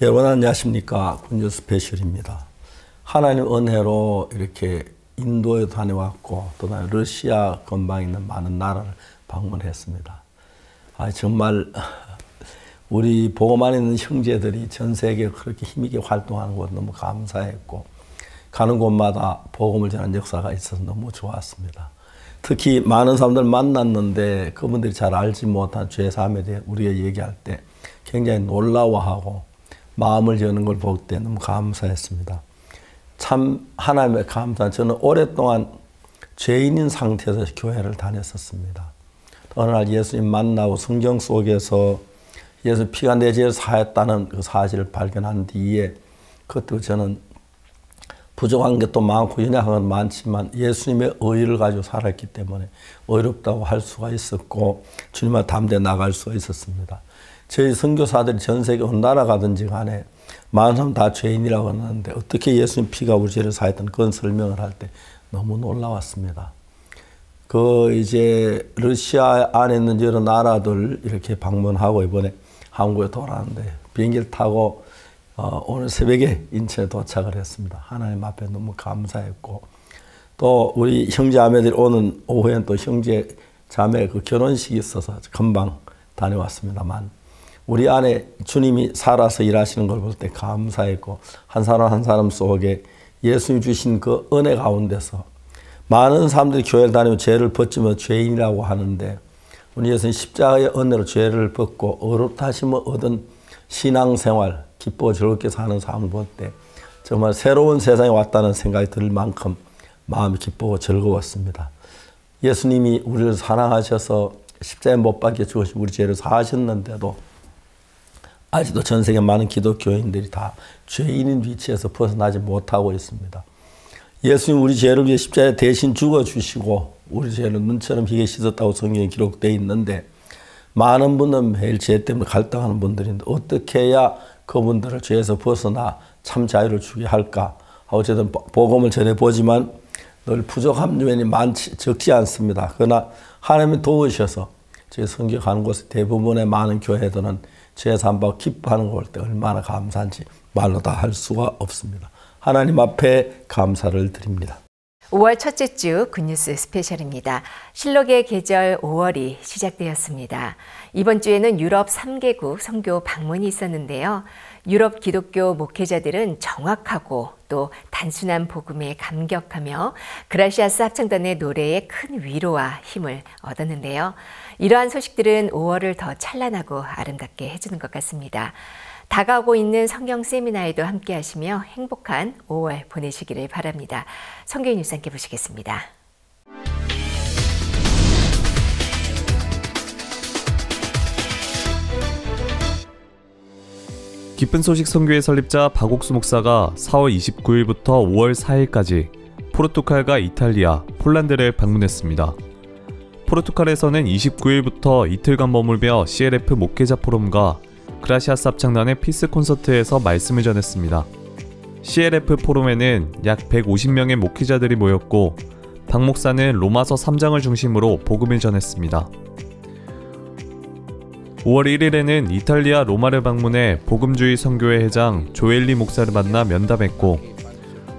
여러분 안녕하십니까. 군주 스페셜입니다. 하나님 은혜로 이렇게 인도에 다녀왔고 또 러시아 근방에 있는 많은 나라를 방문했습니다. 정말 우리 복음만 있는 형제들이 전 세계에 그렇게 힘있게 활동하는 것 너무 감사했고 가는 곳마다 복음을 전하는 역사가 있어서 너무 좋았습니다. 특히 많은 사람들 만났는데 그분들이 잘 알지 못한 죄사함에 대해 우리가 얘기할 때 굉장히 놀라워하고 마음을 여는 걸 볼 때 너무 감사했습니다. 참 하나님의 감사. 저는 오랫동안 죄인인 상태에서 교회를 다녔었습니다. 어느 날 예수님 만나고 성경 속에서 예수 피가 내 죄를 사했다는 그 사실을 발견한 뒤에 그것도 저는 부족한 것도 많고 연약한 건 많지만 예수님의 의를 가지고 살았기 때문에 어렵다고 할 수가 있었고 주님과 담대 나갈 수가 있었습니다. 저희 선교사들이 전 세계 어느 나라 가든지 간에 많은 사람 다 죄인이라고 하는데 어떻게 예수님 피가 우리 죄를 사했던 그런 설명을 할 때 너무 놀라웠습니다. 이제 러시아 안에 있는 여러 나라들 이렇게 방문하고 이번에 한국에 돌아왔는데 비행기를 타고 오늘 새벽에 인천에 도착을 했습니다. 하나님 앞에 너무 감사했고 또 우리 형제자매들이 오는 오후엔 또 형제 자매 그 결혼식이 있어서 금방 다녀왔습니다만 우리 안에 주님이 살아서 일하시는 걸 볼 때 감사했고 한 사람 한 사람 속에 예수님 주신 그 은혜 가운데서 많은 사람들이 교회를 다니며 죄를 벗지면 죄인이라고 하는데 우리 예수님 십자가의 은혜로 죄를 벗고 어렵다 하시면 얻은 신앙생활 기뻐 즐겁게 사는 삶을 볼 때 정말 새로운 세상에 왔다는 생각이 들 만큼 마음이 기쁘고 즐거웠습니다. 예수님이 우리를 사랑하셔서 십자가에 못 박혀 죽으시고 우리 죄를 사하셨는데도 아직도 전 세계 많은 기독교인들이 다 죄인인 위치에서 벗어나지 못하고 있습니다. 예수님 우리 죄를 위해 십자가에 대신 죽어주시고 우리 죄를 눈처럼 희게 씻었다고 성경에 기록되어 있는데 많은 분들은 매일 죄 때문에 갈등하는 분들인데 어떻게 해야 그분들을 죄에서 벗어나 참 자유를 주게 할까? 어쨌든 복음을 전해보지만 늘 부족한 면이 적지 않습니다. 그러나 하나님이 도우셔서 저희 선교 가는 곳에 대부분의 많은 교회들은 죄 사함받고 기뻐하는 걸 볼 때 얼마나 감사한지 말로 다 할 수가 없습니다. 하나님 앞에 감사를 드립니다. 5월 첫째 주 굿뉴스 스페셜입니다. 실록의 계절 5월이 시작되었습니다. 이번 주에는 유럽 3개국 선교 방문이 있었는데요. 유럽 기독교 목회자들은 정확하고 또 단순한 복음에 감격하며 그라시아스 합창단의 노래에 큰 위로와 힘을 얻었는데요. 이러한 소식들은 5월을 더 찬란하고 아름답게 해주는 것 같습니다. 다가오고 있는 성경 세미나에도 함께 하시며 행복한 5월 보내시기를 바랍니다. 성경 뉴스 함께 보시겠습니다. 기쁜 소식 선교회 설립자 박옥수 목사가 4월 29일부터 5월 4일까지 포르투갈과 이탈리아, 폴란드를 방문했습니다. 포르투갈에서는 29일부터 이틀간 머물며 CLF 목회자 포럼과 그라시아스 합창단의 피스 콘서트에서 말씀을 전했습니다. CLF 포럼에는 약 150명의 목회자들이 모였고 박 목사는 로마서 3장을 중심으로 복음을 전했습니다. 5월 1일에는 이탈리아 로마를 방문해 복음주의 선교회 회장 조엘리 목사를 만나 면담했고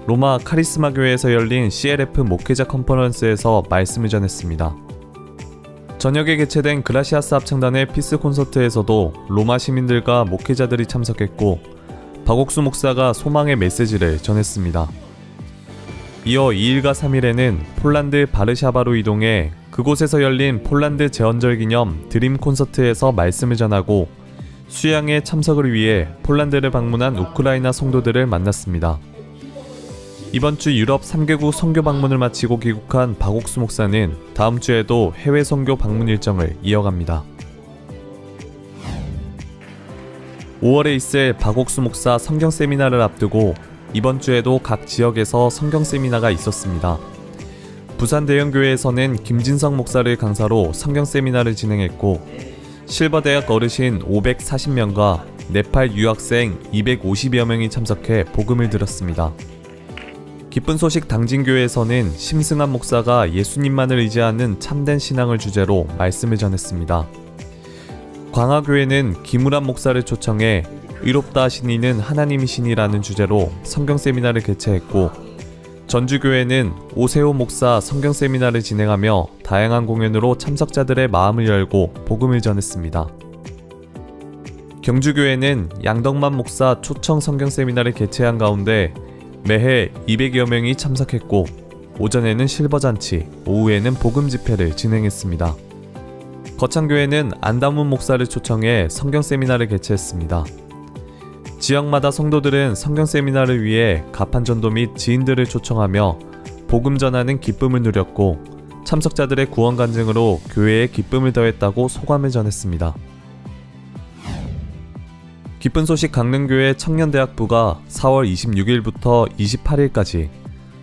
로마 카리스마 교회에서 열린 CLF 목회자 컨퍼런스에서 말씀을 전했습니다. 저녁에 개최된 그라시아스 합창단의 피스 콘서트에서도 로마 시민들과 목회자들이 참석했고 박옥수 목사가 소망의 메시지를 전했습니다. 이어 2일과 3일에는 폴란드 바르샤바로 이동해 그곳에서 열린 폴란드 재헌절 기념 드림 콘서트에서 말씀을 전하고 수양의 참석을 위해 폴란드를 방문한 우크라이나 성도들을 만났습니다. 이번 주 유럽 3개국 선교 방문을 마치고 귀국한 박옥수 목사는 다음 주에도 해외 선교 방문 일정을 이어갑니다. 5월에 있을 박옥수 목사 성경 세미나를 앞두고 이번 주에도 각 지역에서 성경 세미나가 있었습니다. 부산 대형교회에서는 김진성 목사를 강사로 성경 세미나를 진행했고 실버대학 어르신 540명과 네팔 유학생 250여 명이 참석해 복음을 들었습니다. 기쁜 소식 당진교회에서는 심승한 목사가 예수님만을 의지하는 참된 신앙을 주제로 말씀을 전했습니다. 광화교회는 김우란 목사를 초청해 의롭다 하신 이는 하나님이시니라는 주제로 성경 세미나를 개최했고, 전주교회는 오세호 목사 성경 세미나를 진행하며 다양한 공연으로 참석자들의 마음을 열고 복음을 전했습니다. 경주교회는 양덕만 목사 초청 성경 세미나를 개최한 가운데 매해 200여 명이 참석했고, 오전에는 실버잔치, 오후에는 복음 집회를 진행했습니다. 거창교회는 안담훈 목사를 초청해 성경 세미나를 개최했습니다. 지역마다 성도들은 성경 세미나를 위해 가판전도 및 지인들을 초청하며 복음 전하는 기쁨을 누렸고, 참석자들의 구원 간증으로 교회에 기쁨을 더했다고 소감을 전했습니다. 기쁜 소식 강릉교회 청년대학부가 4월 26일부터 28일까지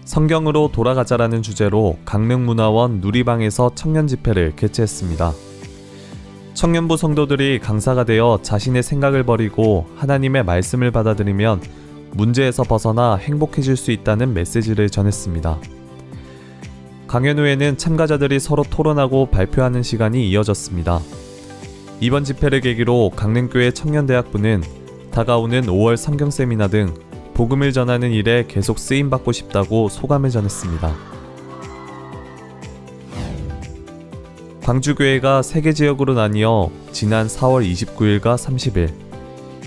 성경으로 돌아가자라는 주제로 강릉문화원 누리방에서 청년 집회를 개최했습니다. 청년부 성도들이 강사가 되어 자신의 생각을 버리고 하나님의 말씀을 받아들이면 문제에서 벗어나 행복해질 수 있다는 메시지를 전했습니다. 강연 후에는 참가자들이 서로 토론하고 발표하는 시간이 이어졌습니다. 이번 집회를 계기로 강릉교회 청년대학부는 다가오는 5월 성경 세미나 등 복음을 전하는 일에 계속 쓰임받고 싶다고 소감을 전했습니다. 광주교회가 3개 지역으로 나뉘어 지난 4월 29일과 30일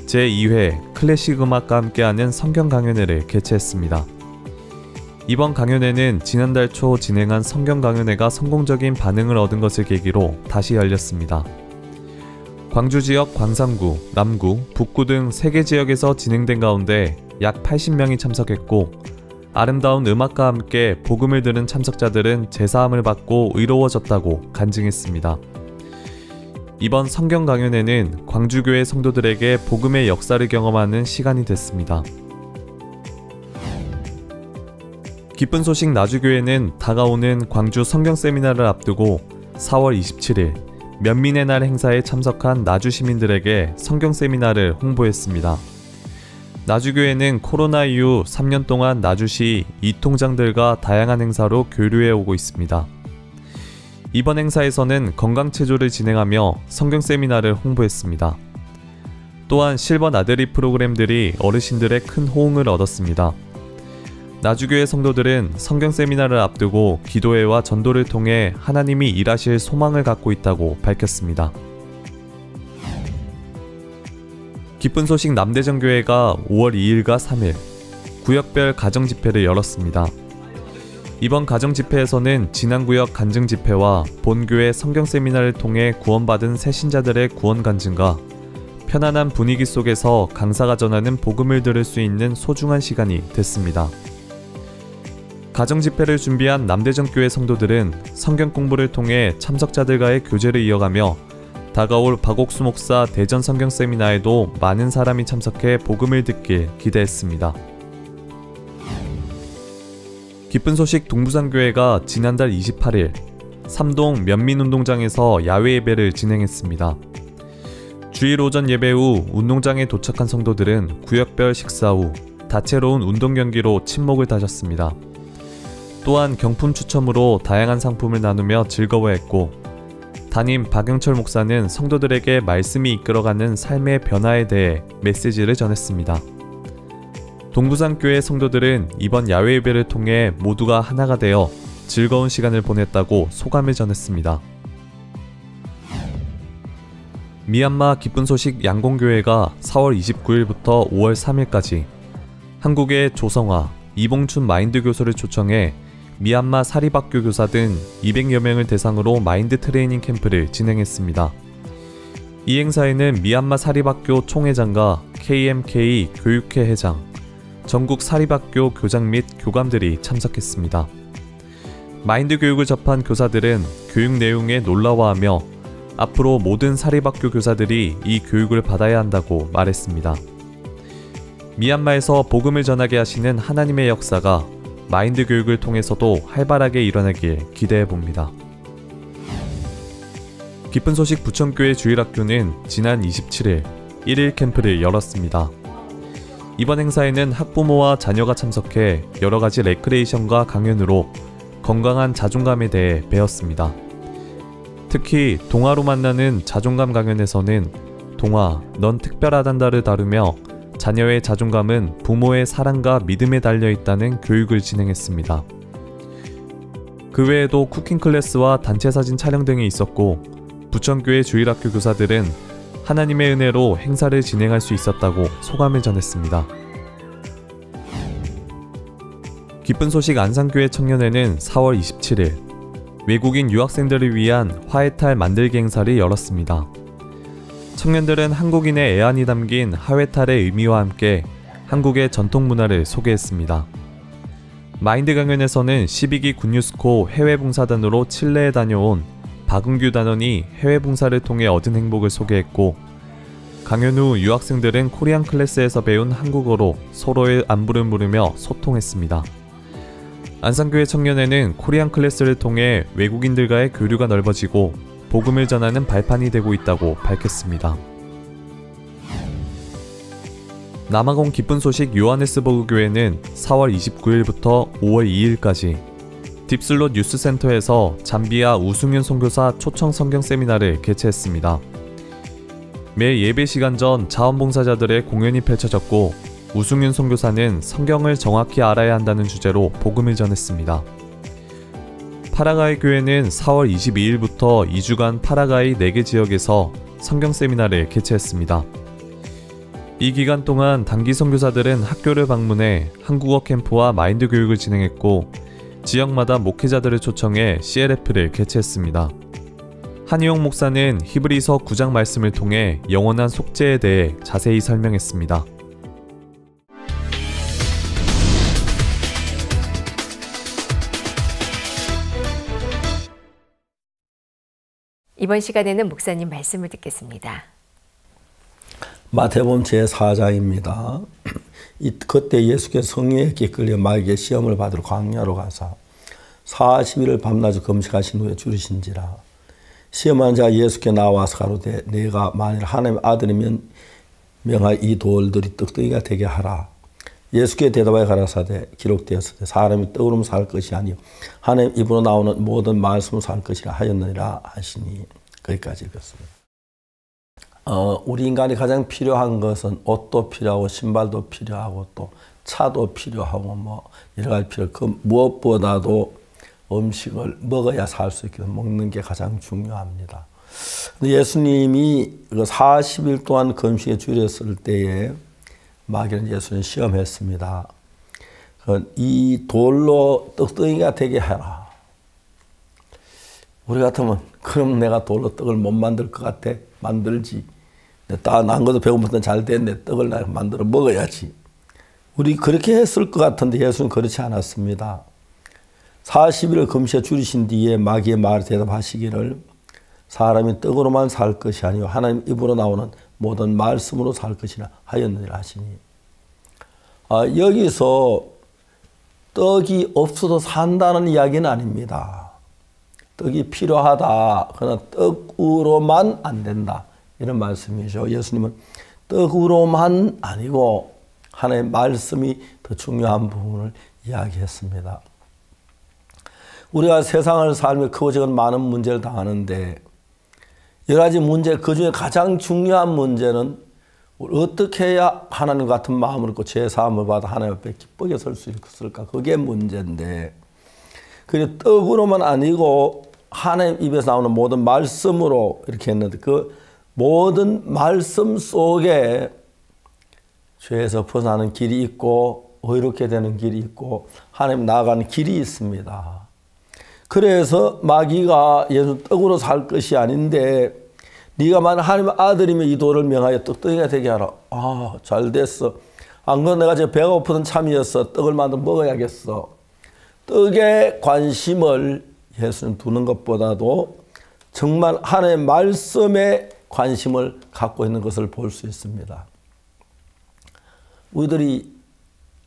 제2회 클래식 음악과 함께하는 성경 강연회를 개최했습니다. 이번 강연회는 지난달 초 진행한 성경 강연회가 성공적인 반응을 얻은 것을 계기로 다시 열렸습니다. 광주 지역 광산구, 남구, 북구 등 3개 지역에서 진행된 가운데 약 80명이 참석했고, 아름다운 음악과 함께 복음을 들은 참석자들은 제사함을 받고 의로워졌다고 간증했습니다. 이번 성경 강연회는 광주교회 성도들에게 복음의 역사를 경험하는 시간이 됐습니다. 기쁜 소식 나주교회는 다가오는 광주 성경 세미나를 앞두고 4월 27일 면민의 날 행사에 참석한 나주 시민들에게 성경 세미나를 홍보했습니다. 나주교회는 코로나 이후 3년 동안 나주시 이통장들과 다양한 행사로 교류해 오고 있습니다. 이번 행사에서는 건강체조를 진행하며 성경 세미나를 홍보했습니다. 또한 실버 나들이 프로그램들이 어르신들의 큰 호응을 얻었습니다. 나주교회 성도들은 성경 세미나를 앞두고 기도회와 전도를 통해 하나님이 일하실 소망을 갖고 있다고 밝혔습니다. 기쁜 소식 남대전교회가 5월 2일과 3일 구역별 가정집회를 열었습니다. 이번 가정집회에서는 진안구역 간증집회와 본교회 성경세미나를 통해 구원받은 새신자들의 구원 간증과 편안한 분위기 속에서 강사가 전하는 복음을 들을 수 있는 소중한 시간이 됐습니다. 가정집회를 준비한 남대전교회 성도들은 성경 공부를 통해 참석자들과의 교제를 이어가며 다가올 박옥수 목사 대전 성경 세미나에도 많은 사람이 참석해 복음을 듣길 기대했습니다. 기쁜 소식 동부산교회가 지난달 28일 삼동 면민운동장에서 야외 예배를 진행했습니다. 주일 오전 예배 후 운동장에 도착한 성도들은 구역별 식사 후 다채로운 운동 경기로 친목을 다졌습니다. 또한 경품 추첨으로 다양한 상품을 나누며 즐거워했고, 담임 박영철 목사는 성도들에게 말씀이 이끌어가는 삶의 변화에 대해 메시지를 전했습니다. 동부산교회 성도들은 이번 야외 예배를 통해 모두가 하나가 되어 즐거운 시간을 보냈다고 소감을 전했습니다. 미얀마 기쁜 소식 양공교회가 4월 29일부터 5월 3일까지 한국의 조성화, 이봉춘 마인드 교수를 초청해 미얀마 사립학교 교사 등 200여 명을 대상으로 마인드 트레이닝 캠프를 진행했습니다. 이 행사에는 미얀마 사립학교 총회장과 KMK 교육회 회장, 전국 사립학교 교장 및 교감들이 참석했습니다. 마인드 교육을 접한 교사들은 교육 내용에 놀라워하며 앞으로 모든 사립학교 교사들이 이 교육을 받아야 한다고 말했습니다. 미얀마에서 복음을 전하게 하시는 하나님의 역사가 마인드 교육을 통해서도 활발하게 일어나길 기대해봅니다. 기쁜 소식 부천교회 주일학교는 지난 27일 1일 캠프를 열었습니다. 이번 행사에는 학부모와 자녀가 참석해 여러가지 레크레이션과 강연으로 건강한 자존감에 대해 배웠습니다. 특히 동화로 만나는 자존감 강연에서는 동화, 넌 특별하단다를 다루며 자녀의 자존감은 부모의 사랑과 믿음에 달려있다는 교육을 진행했습니다. 그 외에도 쿠킹 클래스와 단체 사진 촬영 등이 있었고 부천교회 주일학교 교사들은 하나님의 은혜로 행사를 진행할 수 있었다고 소감을 전했습니다. 기쁜 소식 안산교회 청년회는 4월 27일 외국인 유학생들을 위한 화해탈 만들기 행사를 열었습니다. 청년들은 한국인의 애환이 담긴 화해탈의 의미와 함께 한국의 전통 문화를 소개했습니다. 마인드 강연에서는 12기 굿뉴스코 해외봉사단으로 칠레에 다녀온 박은규 단원이 해외봉사를 통해 얻은 행복을 소개했고, 강연 후 유학생들은 코리안 클래스에서 배운 한국어로 서로의 안부를 물으며 소통했습니다. 안산교회 청년회는 코리안 클래스를 통해 외국인들과의 교류가 넓어지고 복음을 전하는 발판이 되고 있다고 밝혔습니다. 남아공 기쁜 소식 요하네스버그 교회는 4월 29일부터 5월 2일까지 딥슬롯 뉴스센터에서 잠비아 우승윤 선교사 초청 성경 세미나를 개최했습니다. 매 예배 시간 전 자원봉사자들의 공연이 펼쳐졌고 우승윤 선교사는 성경을 정확히 알아야 한다는 주제로 복음을 전했습니다. 파라과이 교회는 4월 22일부터 2주간 파라과이 4개 지역에서 성경 세미나를 개최했습니다. 이 기간 동안 단기 선교사들은 학교를 방문해 한국어 캠프와 마인드 교육을 진행했고 지역마다 목회자들을 초청해 CLF를 개최했습니다. 한희용 목사는 히브리서 9장 말씀을 통해 영원한 속죄에 대해 자세히 설명했습니다. 이번 시간에는 목사님 말씀을 듣겠습니다. 마태복음 제4장입니다. 그때 예수께서 성령에 이끌려 마귀에게 시험을 받으러 광야로 가사 40일을 밤낮을 금식하신 후에 줄이신지라. 시험한 자가 예수께 나와서 가로되 내가 만일 하나님의 아들이면 명하 이 돌들이 떡덩이가 되게 하라. 예수께 대답하여 가라사대 기록되었으되 사람이 떡으로 살 것이 아니요 하나님 입으로 나오는 모든 말씀으로 살 것이라 하였느니라 하시니. 거기까지 읽었습니다. 우리 인간이 가장 필요한 것은 옷도 필요하고 신발도 필요하고 또 차도 필요하고 뭐 여러 가지 필요. 그 무엇보다도 음식을 먹어야 살 수 있게 먹는 게 가장 중요합니다. 근데 예수님이 40일 동안 금식에 줄였을 때에 마귀는 예수님 시험했습니다. 이 돌로 떡덩이가 되게 해라. 우리 같으면 그럼 내가 돌로 떡을 못 만들 것 같아. 만들지. 난 것도 배고프면 잘 됐네. 떡을 내가 만들어 먹어야지. 우리 그렇게 했을 것 같은데 예수는 그렇지 않았습니다. 40일을 금식에 줄이신 뒤에 마귀의 말에 대답하시기를 사람이 떡으로만 살 것이 아니요 하나님 입으로 나오는 모든 말씀으로 살 것이라 하였느니라 하시니. 여기서 떡이 없어도 산다는 이야기는 아닙니다. 떡이 필요하다. 그러나 떡으로만 안 된다. 이런 말씀이죠. 예수님은 떡으로만 아니고 하나님의 말씀이 더 중요한 부분을 이야기했습니다. 우리가 세상을 살며 크고 작은 많은 문제를 당하는데 여러 가지 문제, 그중에 가장 중요한 문제는 어떻게 해야 하나님 같은 마음을 갖고 죄사함을 받아 하나님 앞에 기쁘게 설 수 있을까? 그게 문제인데 그게 떡으로만 아니고 하나님 입에서 나오는 모든 말씀으로 이렇게 했는데 그 모든 말씀 속에 죄에서 벗어나는 길이 있고 의롭게 되는 길이 있고 하나님 나아가는 길이 있습니다. 그래서 마귀가 예수 떡으로 살 것이 아닌데 네가 만약 하나님의 아들이면 이 돌을 명하여 떡덩이가 되게 하라. 잘 됐어. 안 그러면 내가 저 배가 고프던 참이었어. 떡을 만들어 먹어야겠어. 떡에 관심을 예수님 두는 것보다도 정말 하나님의 말씀에 관심을 갖고 있는 것을 볼 수 있습니다. 우리들이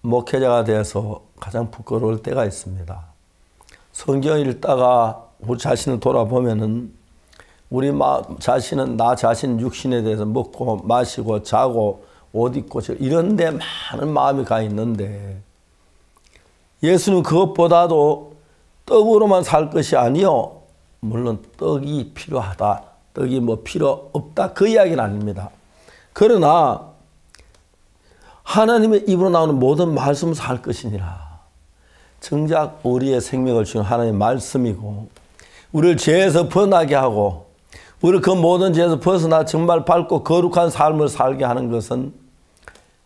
목회자가 돼서 가장 부끄러울 때가 있습니다. 성경을 읽다가 우리 자신을 돌아보면은 우리 자신은 나 자신 육신에 대해서 먹고 마시고 자고 옷 입고 이런 데 많은 마음이 가 있는데 예수는 그것보다도 떡으로만 살 것이 아니요 물론 떡이 필요하다. 떡이 뭐 필요 없다. 그 이야기는 아닙니다. 그러나 하나님의 입으로 나오는 모든 말씀을 살 것이니라. 정작 우리의 생명을 주는 하나님의 말씀이고 우리를 죄에서 벗어나게 하고 우리를 그 모든 죄에서 벗어나 정말 밝고 거룩한 삶을 살게 하는 것은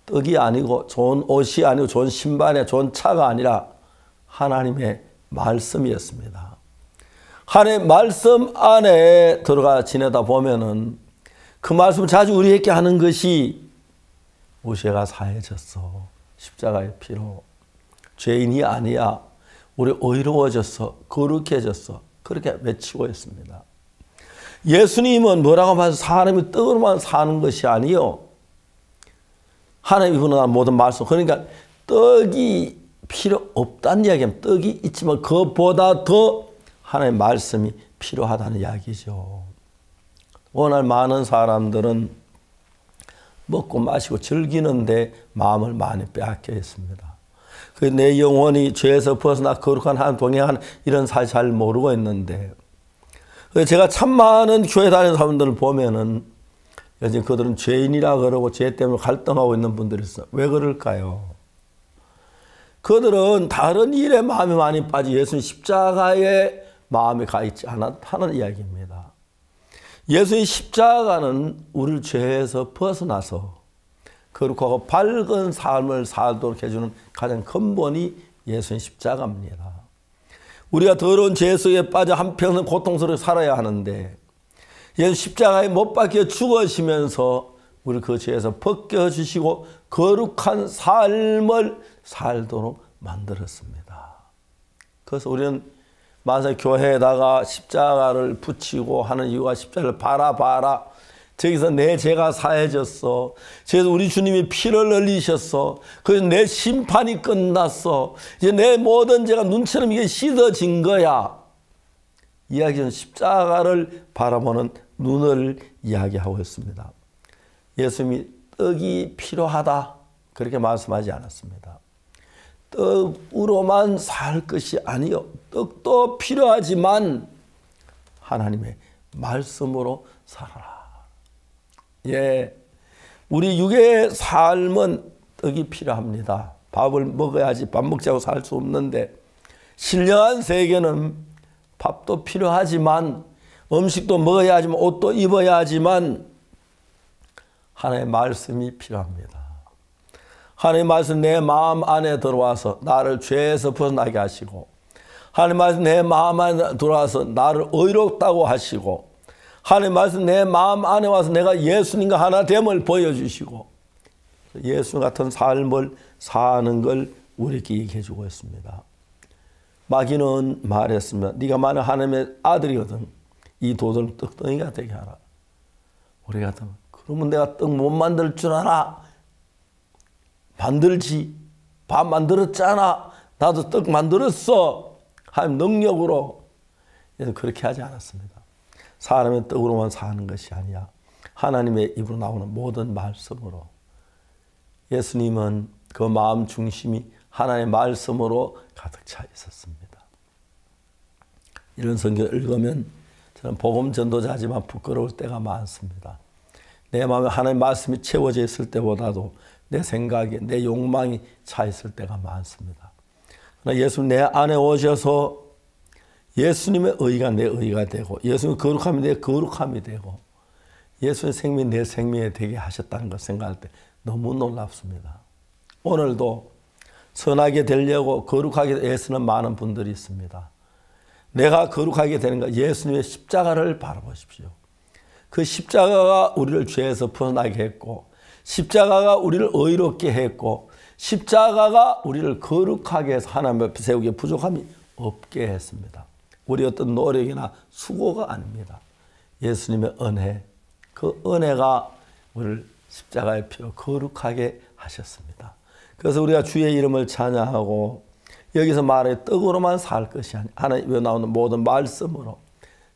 떡이 아니고 좋은 옷이 아니고 좋은 신발이 좋은 차가 아니라 하나님의 말씀이었습니다. 하나님의 말씀 안에 들어가 지내다 보면은 그 말씀을 자주 우리에게 하는 것이 우리 죄가 사해졌어. 십자가의 피로. 죄인이 아니야. 우리 의로워졌어. 거룩해졌어. 그렇게 외치고 있습니다. 예수님은 뭐라고 말해서 사람이 떡으로만 사는 것이 아니요. 하나님이 분한 모든 말씀. 그러니까 떡이 필요 없다는 이야기는 떡이 있지만 그것보다 더 하나님의 말씀이 필요하다는 이야기죠. 오늘 많은 사람들은 먹고 마시고 즐기는데 마음을 많이 빼앗겨 있습니다. 내 영혼이 죄에서 벗어나 거룩한 하나님 동행하는 이런 사실 잘 모르고 있는데 제가 참 많은 교회 다니는 사람들을 보면은 요즘 그들은 죄인이라 그러고 죄 때문에 갈등하고 있는 분들이 있어요. 왜 그럴까요? 그들은 다른 일에 마음이 많이 빠져 예수님 십자가에 마음이 가 있지 않다는 이야기입니다. 예수님 십자가는 우리를 죄에서 벗어나서 거룩하고 밝은 삶을 살도록 해주는 가장 근본이 예수님 십자가입니다. 우리가 더러운 죄 속에 빠져 한평생 고통스럽게 살아야 하는데 예수 십자가에 못 박혀 죽으시면서 우리 그 죄에서 벗겨주시고 거룩한 삶을 살도록 만들었습니다. 그래서 우리는 만사 교회에다가 십자가를 붙이고 하는 이유가 십자가를 봐라. 저기서 내 죄가 사해졌어. 그래서 우리 주님이 피를 흘리셨어. 그래서 내 심판이 끝났어. 이제 내 모든 죄가 눈처럼 이게 씻어진 거야. 이야기는 십자가를 바라보는 눈을 이야기하고 있습니다. 예수님이 떡이 필요하다 그렇게 말씀하지 않았습니다. 떡으로만 살 것이 아니요. 떡도 필요하지만 하나님의 말씀으로 살아라. 예, 우리 육의 삶은 떡이 필요합니다. 밥을 먹어야지 밥 먹지 않고 살 수 없는데 신령한 세계는 밥도 필요하지만 음식도 먹어야 하지만 옷도 입어야 하지만 하나님의 말씀이 필요합니다. 하나님의 말씀 내 마음 안에 들어와서 나를 죄에서 벗어나게 하시고 하나님의 말씀 내 마음 안에 들어와서 나를 의롭다고 하시고 하나님의 말씀 내 마음 안에 와서 내가 예수님과 하나 됨을 보여주시고 예수 같은 삶을 사는 걸 우리에게 얘기해 주고 있습니다. 마귀는 말했습니다. 네가 만약 하나님의 아들이거든 이 돌을 떡덩이가 되게 하라. 우리 같으면 그러면 내가 떡 못 만들 줄 알아. 만들지. 밥 만들었잖아. 나도 떡 만들었어. 하나님 능력으로. 그렇게 하지 않았습니다. 사람의 떡으로만 사는 것이 아니야. 하나님의 입으로 나오는 모든 말씀으로. 예수님은 그 마음 중심이 하나님의 말씀으로 가득 차 있었습니다. 이런 성경을 읽으면 저는 복음 전도자지만 부끄러울 때가 많습니다. 내 마음에 하나님의 말씀이 채워져 있을 때보다도 내 생각에 내 욕망이 차 있을 때가 많습니다. 그러나 예수님 내 안에 오셔서 예수님의 의가 내 의가 되고 예수님의 거룩함이 내 거룩함이 되고 예수의 생명이 내 생명이 되게 하셨다는 걸 생각할 때 너무 놀랍습니다. 오늘도 선하게 되려고 거룩하게 애쓰는 많은 분들이 있습니다. 내가 거룩하게 되는 것 예수님의 십자가를 바라보십시오. 그 십자가가 우리를 죄에서 벗어나게 했고 십자가가 우리를 의롭게 했고 십자가가 우리를 거룩하게 해서 하나님 앞에 세우기에 부족함이 없게 했습니다. 우리 어떤 노력이나 수고가 아닙니다. 예수님의 은혜, 그 은혜가 우리를 십자가의 피로 거룩하게 하셨습니다. 그래서 우리가 주의 이름을 찬양하고 여기서 말해 떡으로만 살 것이 아니라 하나님에 나오는 모든 말씀으로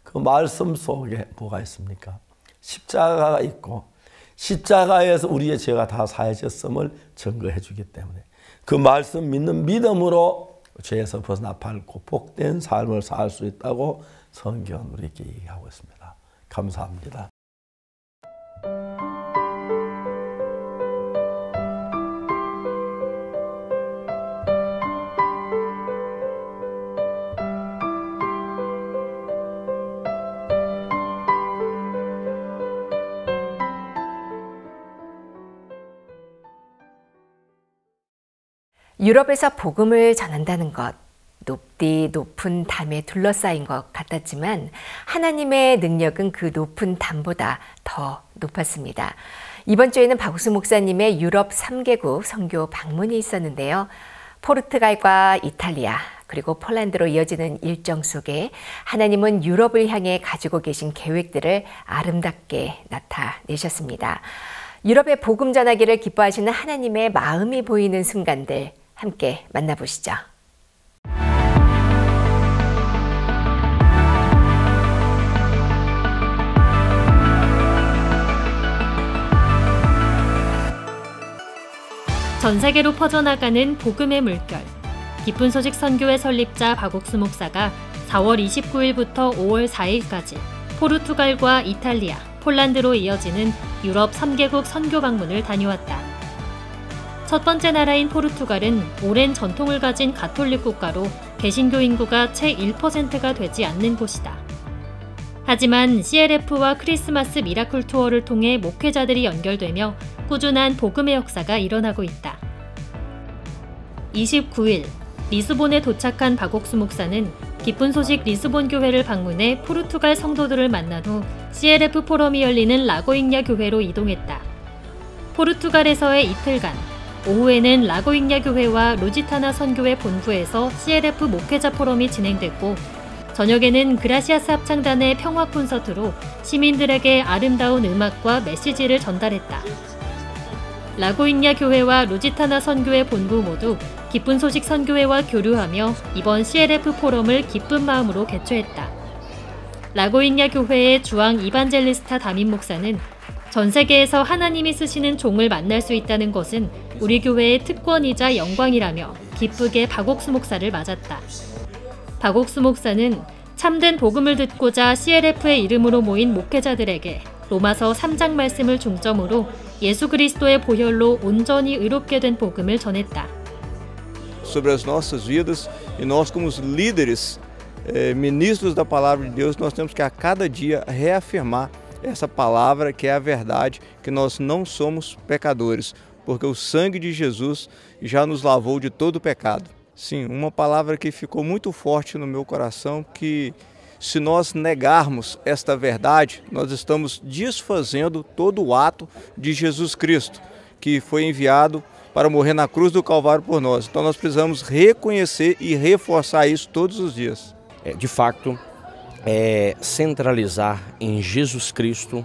그 말씀 속에 뭐가 있습니까? 십자가가 있고 십자가에서 우리의 죄가 다 사해졌음을 증거해 주기 때문에 그 말씀 믿는 믿음으로 죄에서 벗어나 밝고 복된 삶을 살 수 있다고 성경은 우리에게 얘기하고 있습니다. 감사합니다. 유럽에서 복음을 전한다는 것, 높디 높은 담에 둘러싸인 것 같았지만 하나님의 능력은 그 높은 담보다 더 높았습니다. 이번 주에는 박우수 목사님의 유럽 3개국 선교 방문이 있었는데요. 포르투갈과 이탈리아 그리고 폴란드로 이어지는 일정 속에 하나님은 유럽을 향해 가지고 계신 계획들을 아름답게 나타내셨습니다. 유럽의 복음 전하기를 기뻐하시는 하나님의 마음이 보이는 순간들 함께 만나보시죠. 전 세계로 퍼져나가는 복음의 물결. 기쁜 소식 선교회 설립자 박옥수 목사가 4월 29일부터 5월 4일까지 포르투갈과 이탈리아, 폴란드로 이어지는 유럽 3개국 선교 방문을 다녀왔다. 첫 번째 나라인 포르투갈은 오랜 전통을 가진 가톨릭 국가로 개신교 인구가 채 1%가 되지 않는 곳이다. 하지만 CLF와 크리스마스 미라클 투어를 통해 목회자들이 연결되며 꾸준한 복음의 역사가 일어나고 있다. 29일 리스본에 도착한 박옥수 목사는 기쁜 소식 리스본 교회를 방문해 포르투갈 성도들을 만난 후 CLF 포럼이 열리는 라고잉야 교회로 이동했다. 포르투갈에서의 이틀간, 오후에는 라고잉야 교회와 루지타나 선교회 본부에서 CLF 목회자 포럼이 진행됐고 저녁에는 그라시아스 합창단의 평화 콘서트로 시민들에게 아름다운 음악과 메시지를 전달했다. 라고잉야 교회와 루지타나 선교회 본부 모두 기쁜 소식 선교회와 교류하며 이번 CLF 포럼을 기쁜 마음으로 개최했다. 라고잉야 교회의 주앙 이반젤리스타 담임 목사는 전 세계에서 하나님이 쓰시는 종을 만날 수 있다는 것은 우리 교회의 특권이자 영광이라며 기쁘게 박옥수 목사를 맞았다. 박옥수 목사는 참된 복음을 듣고자 CLF의 이름으로 모인 목회자들에게 로마서 3장 말씀을 중점으로 예수 그리스도의 보혈로 온전히 의롭게 된 복음을 전했다. Sobre as nossas vidas e nós como os líderes, ministros da palavra de Deus, nós temos que a cada dia reafirmar essa palavra que é a verdade, que nós não somos pecadores, porque o sangue de Jesus já nos lavou de todo o pecado. Sim, uma palavra que ficou muito forte no meu coração, que se nós negarmos esta verdade, nós estamos desfazendo todo o ato de Jesus Cristo, que foi enviado para morrer na cruz do Calvário por nós. Então nós precisamos reconhecer e reforçar isso todos os dias. De fato, centralizar em Jesus Cristo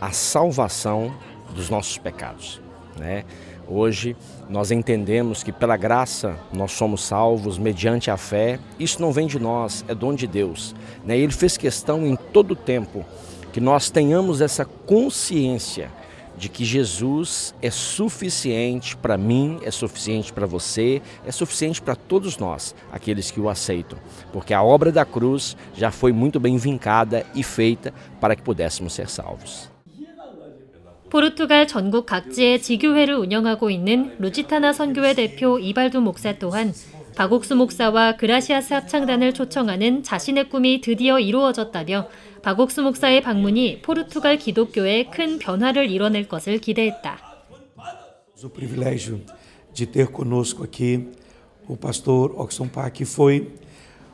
a salvação dos nossos pecados, né? Hoje nós entendemos que pela graça nós somos salvos mediante a fé. Isso não vem de nós, é dom de Deus, né? Ele fez questão em todo o tempo que nós tenhamos essa consciência de que Jesus é suficiente para mim, é suficiente para você, é suficiente para todos nós, aqueles que o aceitam, porque a obra da cruz já foi muito bem vincada e feita para que pudéssemos ser salvos. 포르투갈 전국 각지에 지교회를 운영하고 있는 루지타나 선교회 대표 이발두 목사 또한 박옥수 목사와 그라시아스 합창단을 초청하는 자신의 꿈이 드디어 이루어졌다며 박옥수 목사의 방문이 포르투갈 기독교에 큰 변화를 이뤄낼 것을 기대했다. O privilégio de ter conosco aqui o pastor Oxon Park, que foi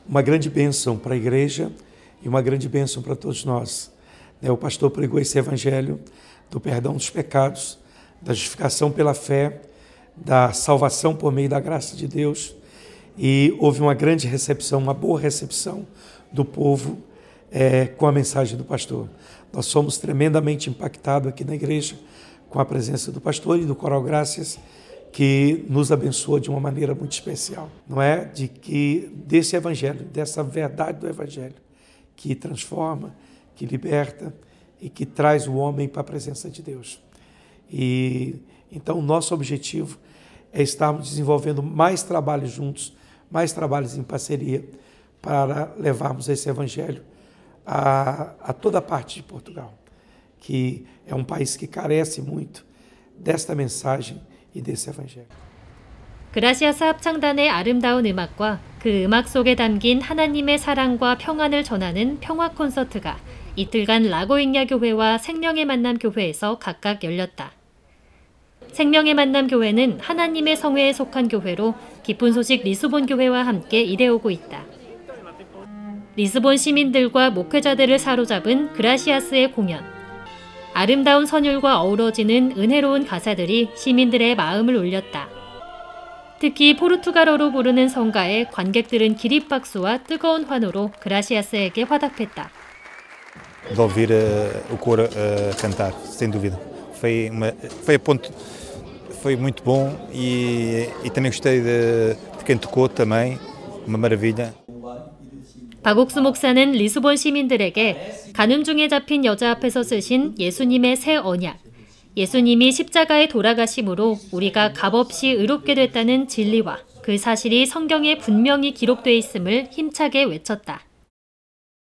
uma grande bênção para a igreja e uma grande bênção para todos nós. O pastor pregou esse evangelho do perdão dos pecados, da justificação pela fé, da salvação por meio da graça de Deus, e houve uma grande recepção, uma boa recepção do povo com a mensagem do pastor. Nós somos tremendamente impactados aqui na igreja com a presença do pastor e do Coral Graças, que nos abençoa de uma maneira muito especial. Não é? De que desse evangelho, dessa verdade do evangelho, que transforma, que liberta e que traz o homem para a presença de Deus. E então o nosso objetivo é estarmos desenvolvendo mais trabalhos juntos, mais trabalhos em parceria, para levarmos esse evangelho a toda parte de Portugal, que é um país que carece muito desta mensagem e desse evangelho. 그라시아스 합창단의 아름다운 음악과 그 음악 속에 담긴 하나님의 사랑과 평안을 전하는 평화 콘서트가 이틀간 라고잉야 교회와 생명의 만남 교회에서 각각 열렸다. 생명의 만남 교회는 하나님의 성회에 속한 교회로 기쁜 소식 리스본 교회와 함께 일해오고 있다. 리스본 시민들과 목회자들을 사로잡은 그라시아스의 공연. 아름다운 선율과 어우러지는 은혜로운 가사들이 시민들의 마음을 울렸다. 특히 포르투갈어로 부르는 성가에 관객들은 기립박수와 뜨거운 환호로 그라시아스에게 화답했다. De ouvir o coro cantar, sem dúvida. Foi muito bom e também gostei de quem tocou também, uma maravilha. 박옥수 목사는 리스본 시민들에게 간음 중에 잡힌 여자 앞에서 쓰신 예수님의 새 언약, 예수님이 십자가에 돌아가심으로 우리가 값없이 의롭게 됐다는 진리와 그 사실이 성경에 분명히 기록돼 있음을 힘차게 외쳤다.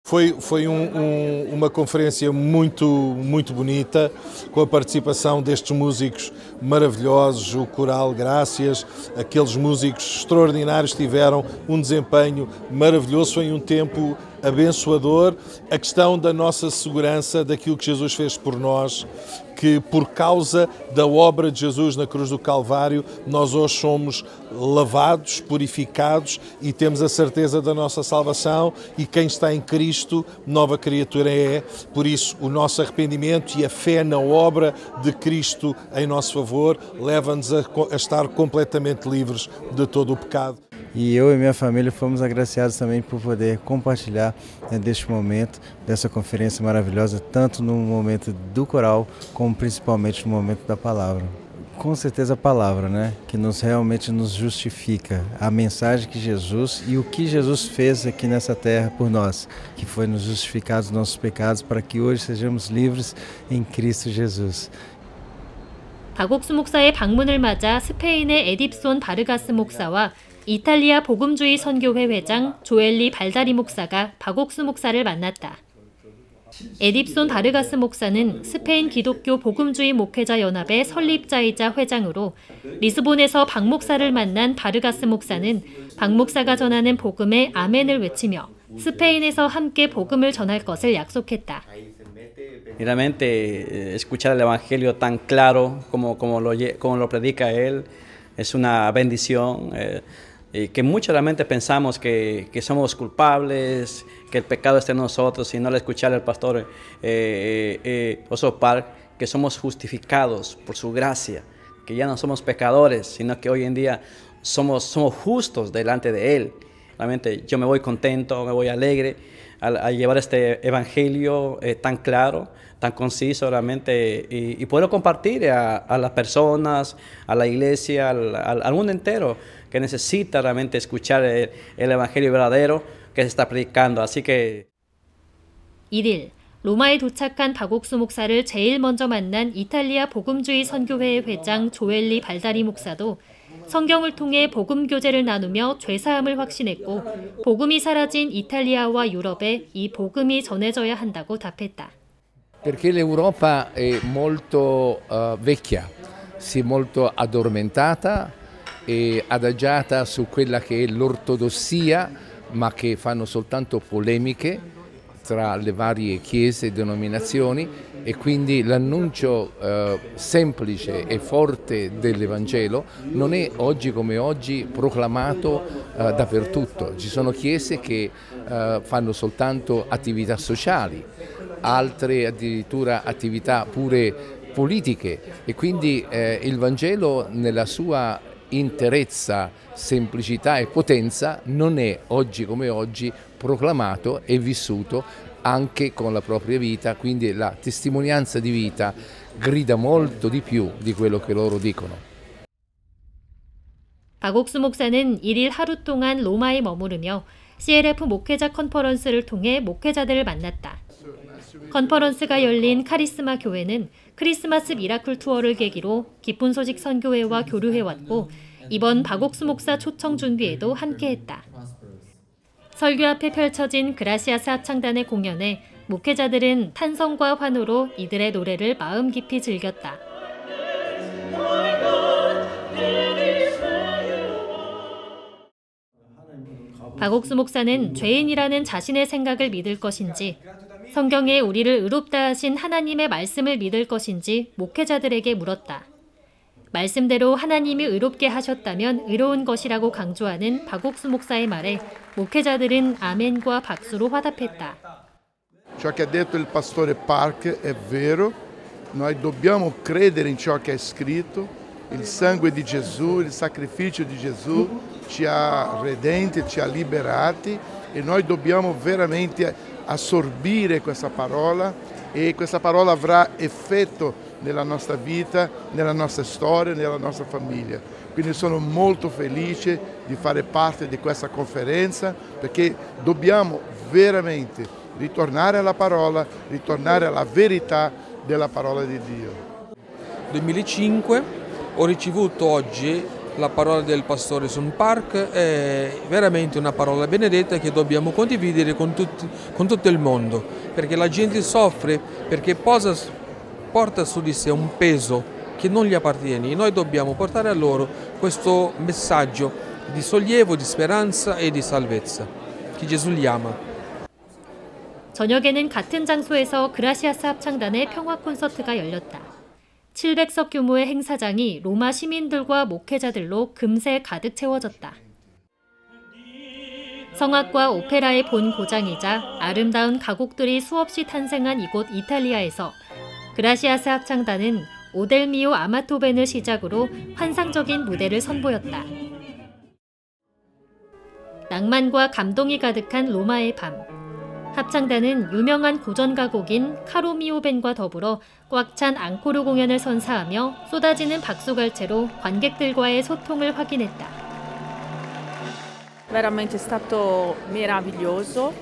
Foi uma conferência muito bonita, com a participação destes músicos maravilhosos, o Coral Graças, aqueles músicos extraordinários tiveram desempenho maravilhoso, foi tempo abençoador. A questão da nossa segurança, daquilo que Jesus fez por nós, que por causa da obra de Jesus na cruz do Calvário, nós hoje somos lavados, purificados e temos a certeza da nossa salvação, e quem está em Cristo, nova criatura é. Por isso, o nosso arrependimento e a fé na obra de Cristo em nosso favor leva-nos a estar completamente livres de todo o pecado. E eu e minha família fomos agraciados também por poder compartilhar deste momento, dessa conferência maravilhosa, tanto no momento do coral, como principalmente no momento da palavra. Com certeza a palavra, né, que realmente nos justifica, a mensagem que Jesus e o que Jesus fez aqui nessa terra por nós, que foi nos justificar dos nossos pecados para que hoje sejamos livres em Cristo Jesus. 박옥수 목사의 방문을 맞아 스페인의 에딥손 바르가스 목사와 이탈리아 복음주의 선교회 회장 조엘리 발다리 목사가 박옥수 목사를 만났다. 에딥손 바르가스 목사는 스페인 기독교 복음주의 목회자 연합의 설립자이자 회장으로 리스본에서 박 목사를 만난 바르가스 목사는 박 목사가 전하는 복음에 아멘을 외치며 스페인에서 함께 복음을 전할 것을 약속했다. Realmente escuchar el evangelio tan claro como lo predica él es una bendición. Que muchos realmente pensamos que somos culpables, que el pecado está en nosotros, y no al escuchar al pastor Oso Park, que somos justificados por su gracia, que ya no somos pecadores, sino que hoy en día somos justos delante de Él. Realmente yo me voy contento, me voy alegre al llevar este evangelio tan claro, tan conciso realmente, y poderlo compartir a las personas, a la iglesia, al mundo entero, que necesita realmente escuchar el evangelio verdadero que se está predicando. Así que 1일 로마에 도착한 박옥수 목사를 제일 먼저 만난 이탈리아 복음주의 선교회의 회장 조엘리 발다리 목사도 성경을 통해 복음 교제를 나누며 죄사함을 확신했고, 복음이 사라진 이탈리아와 유럽에 이 복음이 전해져야 한다고 답했다. Perché l'Europa è molto vecchia, si è molto addormentata e adagiata su quella che è l'ortodossia, ma che fanno soltanto polemiche tra le varie chiese e denominazioni, e quindi l'annuncio semplice e forte dell'Evangelo non è oggi come oggi proclamato dappertutto. Ci sono chiese che fanno soltanto attività sociali, altre addirittura attività pure politiche, e quindi il Vangelo nella sua interezza, semplicità e potenza non è oggi come oggi proclamato e vissuto anche con la propria vita, quindi la testimonianza di vita grida molto di più di quello che loro dicono. 박옥수 목사는 1일 하루 동안 로마에 머무르며 CLF 목회자 컨퍼런스를 통해 목회자들을 만났다. 컨퍼런스가 열린 카리스마 교회는 크리스마스 미라클 투어를 계기로 기쁜 소식 선교회와 교류해왔고, 이번 박옥수 목사 초청 준비에도 함께했다. 설교 앞에 펼쳐진 그라시아스 합창단의 공연에 목회자들은 탄성과 환호로 이들의 노래를 마음 깊이 즐겼다. 박옥수 목사는 죄인이라는 자신의 생각을 믿을 것인지, 성경에 우리를 의롭다 하신 하나님의 말씀을 믿을 것인지 목회자들에게 물었다. 말씀대로 하나님이 의롭게 하셨다면 의로운 것이라고 강조하는 박옥수 목사의 말에 목회자들은 아멘과 박수로 화답했다. Ciò che ha detto il pastore Park è vero, noi dobbiamo credere in ciò che è scritto, il sangue di Gesù, il sacrificio di Gesù ci ha redenti, ci ha liberati e noi dobbiamo veramente assorbire questa parola e questa parola avrà effetto nella nostra vita, nella nostra storia, nella nostra famiglia. Quindi sono molto felice di fare parte di questa conferenza perché dobbiamo veramente ritornare alla parola, ritornare alla verità della parola di Dio. 2005 ho ricevuto oggi la parola del pastore Sun Park, è veramente una parola benedetta che dobbiamo condividere con tutto il mondo, perché la gente soffre perché porta su di sé un peso che non gli appartiene e noi dobbiamo portare a loro questo messaggio di sollievo, di speranza e di salvezza, che Gesù li ama. 저녁에는 같은 장소에서 그라시아스 합창단의 평화 콘서트가 열렸다. 700석 규모의 행사장이 로마 시민들과 목회자들로 금세 가득 채워졌다. 성악과 오페라의 본 고장이자 아름다운 가곡들이 수없이 탄생한 이곳 이탈리아에서 그라시아스 합창단은 오델미오 아마토벤을 시작으로 환상적인 무대를 선보였다. 낭만과 감동이 가득한 로마의 밤. 합창단은 유명한 고전 가곡인 카로미오 밴과 더불어 꽉 찬 앙코르 공연을 선사하며 쏟아지는 박수갈채로 관객들과의 소통을 확인했다. Veramente è stato meraviglioso,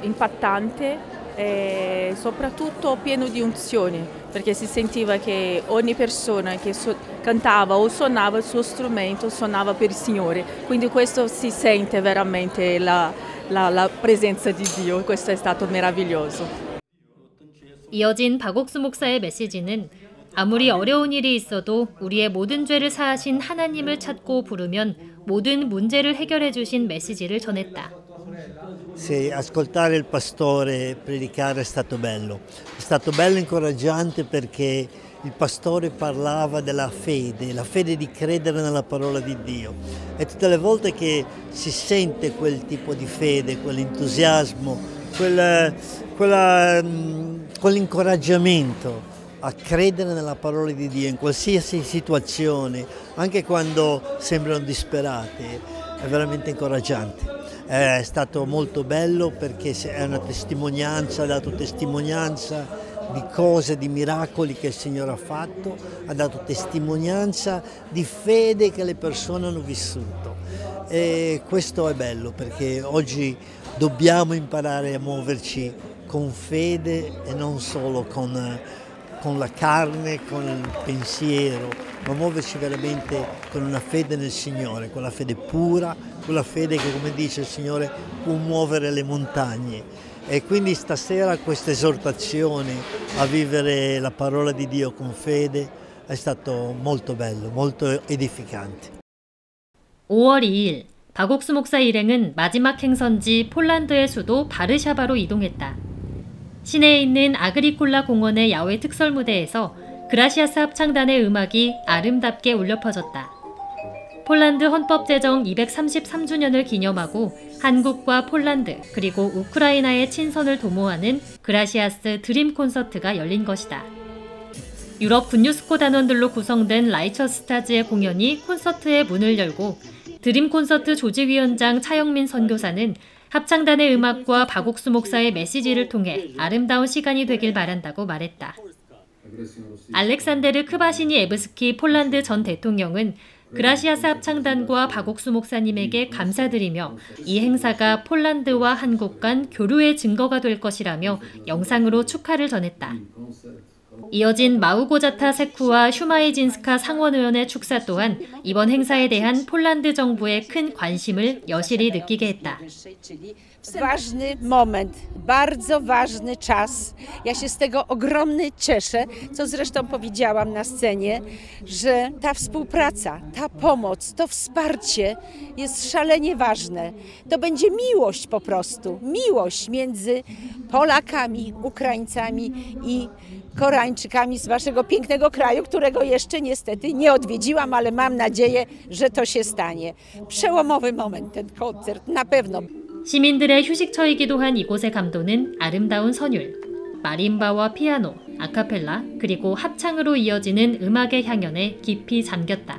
impattante e soprattutto pieno di unzione, perché si sentiva che ogni persona che cantava o suonava il suo strumento suonava per il Signore, quindi questo si sente veramente la presenza di Dio. Questo è stato meraviglioso. 이어진 박옥수 목사의 메시지는 아무리 어려운 일이 있어도 우리의 모든 죄를 사하신 하나님을 찾고 부르면 모든 문제를 해결해 주신 메시지를 전했다. Se ascoltare il pastore predicare è stato bello e incoraggiante perché il pastore parlava della fede, la fede di credere nella parola di Dio. E tutte le volte che si sente quel tipo di fede, quell'entusiasmo, quell'incoraggiamento a credere nella parola di Dio in qualsiasi situazione, anche quando sembrano disperate, è veramente incoraggiante. È stato molto bello perché è una testimonianza, ha dato testimonianza di cose, di miracoli che il Signore ha fatto, ha dato testimonianza di fede che le persone hanno vissuto. E questo è bello perché oggi dobbiamo imparare a muoverci con fede e non solo con la carne, con il pensiero, ma muoverci veramente con una fede nel Signore, con la fede pura, quella fede che, come dice il Signore, può muovere le montagne. E quindi stasera questa esortazione a vivere la parola di Dio con fede è stato molto bello, molto edificante. 5월 2일, 박옥수 목사 일행은 마지막 행선지 폴란드의 수도 바르샤바로 이동했다. 시내에 있는 아그리콜라 공원의 야외 특설 무대에서 그라시아스 합창단의 음악이 아름답게 울려 퍼졌다. 폴란드 헌법 제정 233주년을 기념하고 한국과 폴란드 그리고 우크라이나의 친선을 도모하는 그라시아스 드림 콘서트가 열린 것이다. 유럽 분유스코 단원들로 구성된 라이처스타즈의 공연이 콘서트의 문을 열고 드림 콘서트 조직위원장 차영민 선교사는 합창단의 음악과 박옥수 목사의 메시지를 통해 아름다운 시간이 되길 바란다고 말했다. 알렉산데르 크바시니 에브스키 폴란드 전 대통령은 그라시아스 합창단과 박옥수 목사님에게 감사드리며 이 행사가 폴란드와 한국 간 교류의 증거가 될 것이라며 영상으로 축하를 전했다. 이어진 마우고자타 세쿠와 슈마이진스카 상원의원의 축사 또한 이번 행사에 대한 폴란드 정부의 큰 관심을 여실히 느끼게 했다. Ważny moment, bardzo ważny czas. Ja się z tego ogromnie cieszę, co zresztą powiedziałam na scenie, że ta współpraca, ta pomoc, to wsparcie jest szalenie ważne. To będzie miłość po prostu, miłość między Polakami, Ukraińcami i Koreańczykami z waszego pięknego kraju, którego jeszcze niestety nie odwiedziłam, ale mam nadzieję, że to się stanie. Przełomowy moment ten koncert, na pewno. 시민들의 휴식처이기도 한 이곳의 감도는 아름다운 선율, 마림바와 피아노, 아카펠라, 그리고 합창으로 이어지는 음악의 향연에 깊이 잠겼다.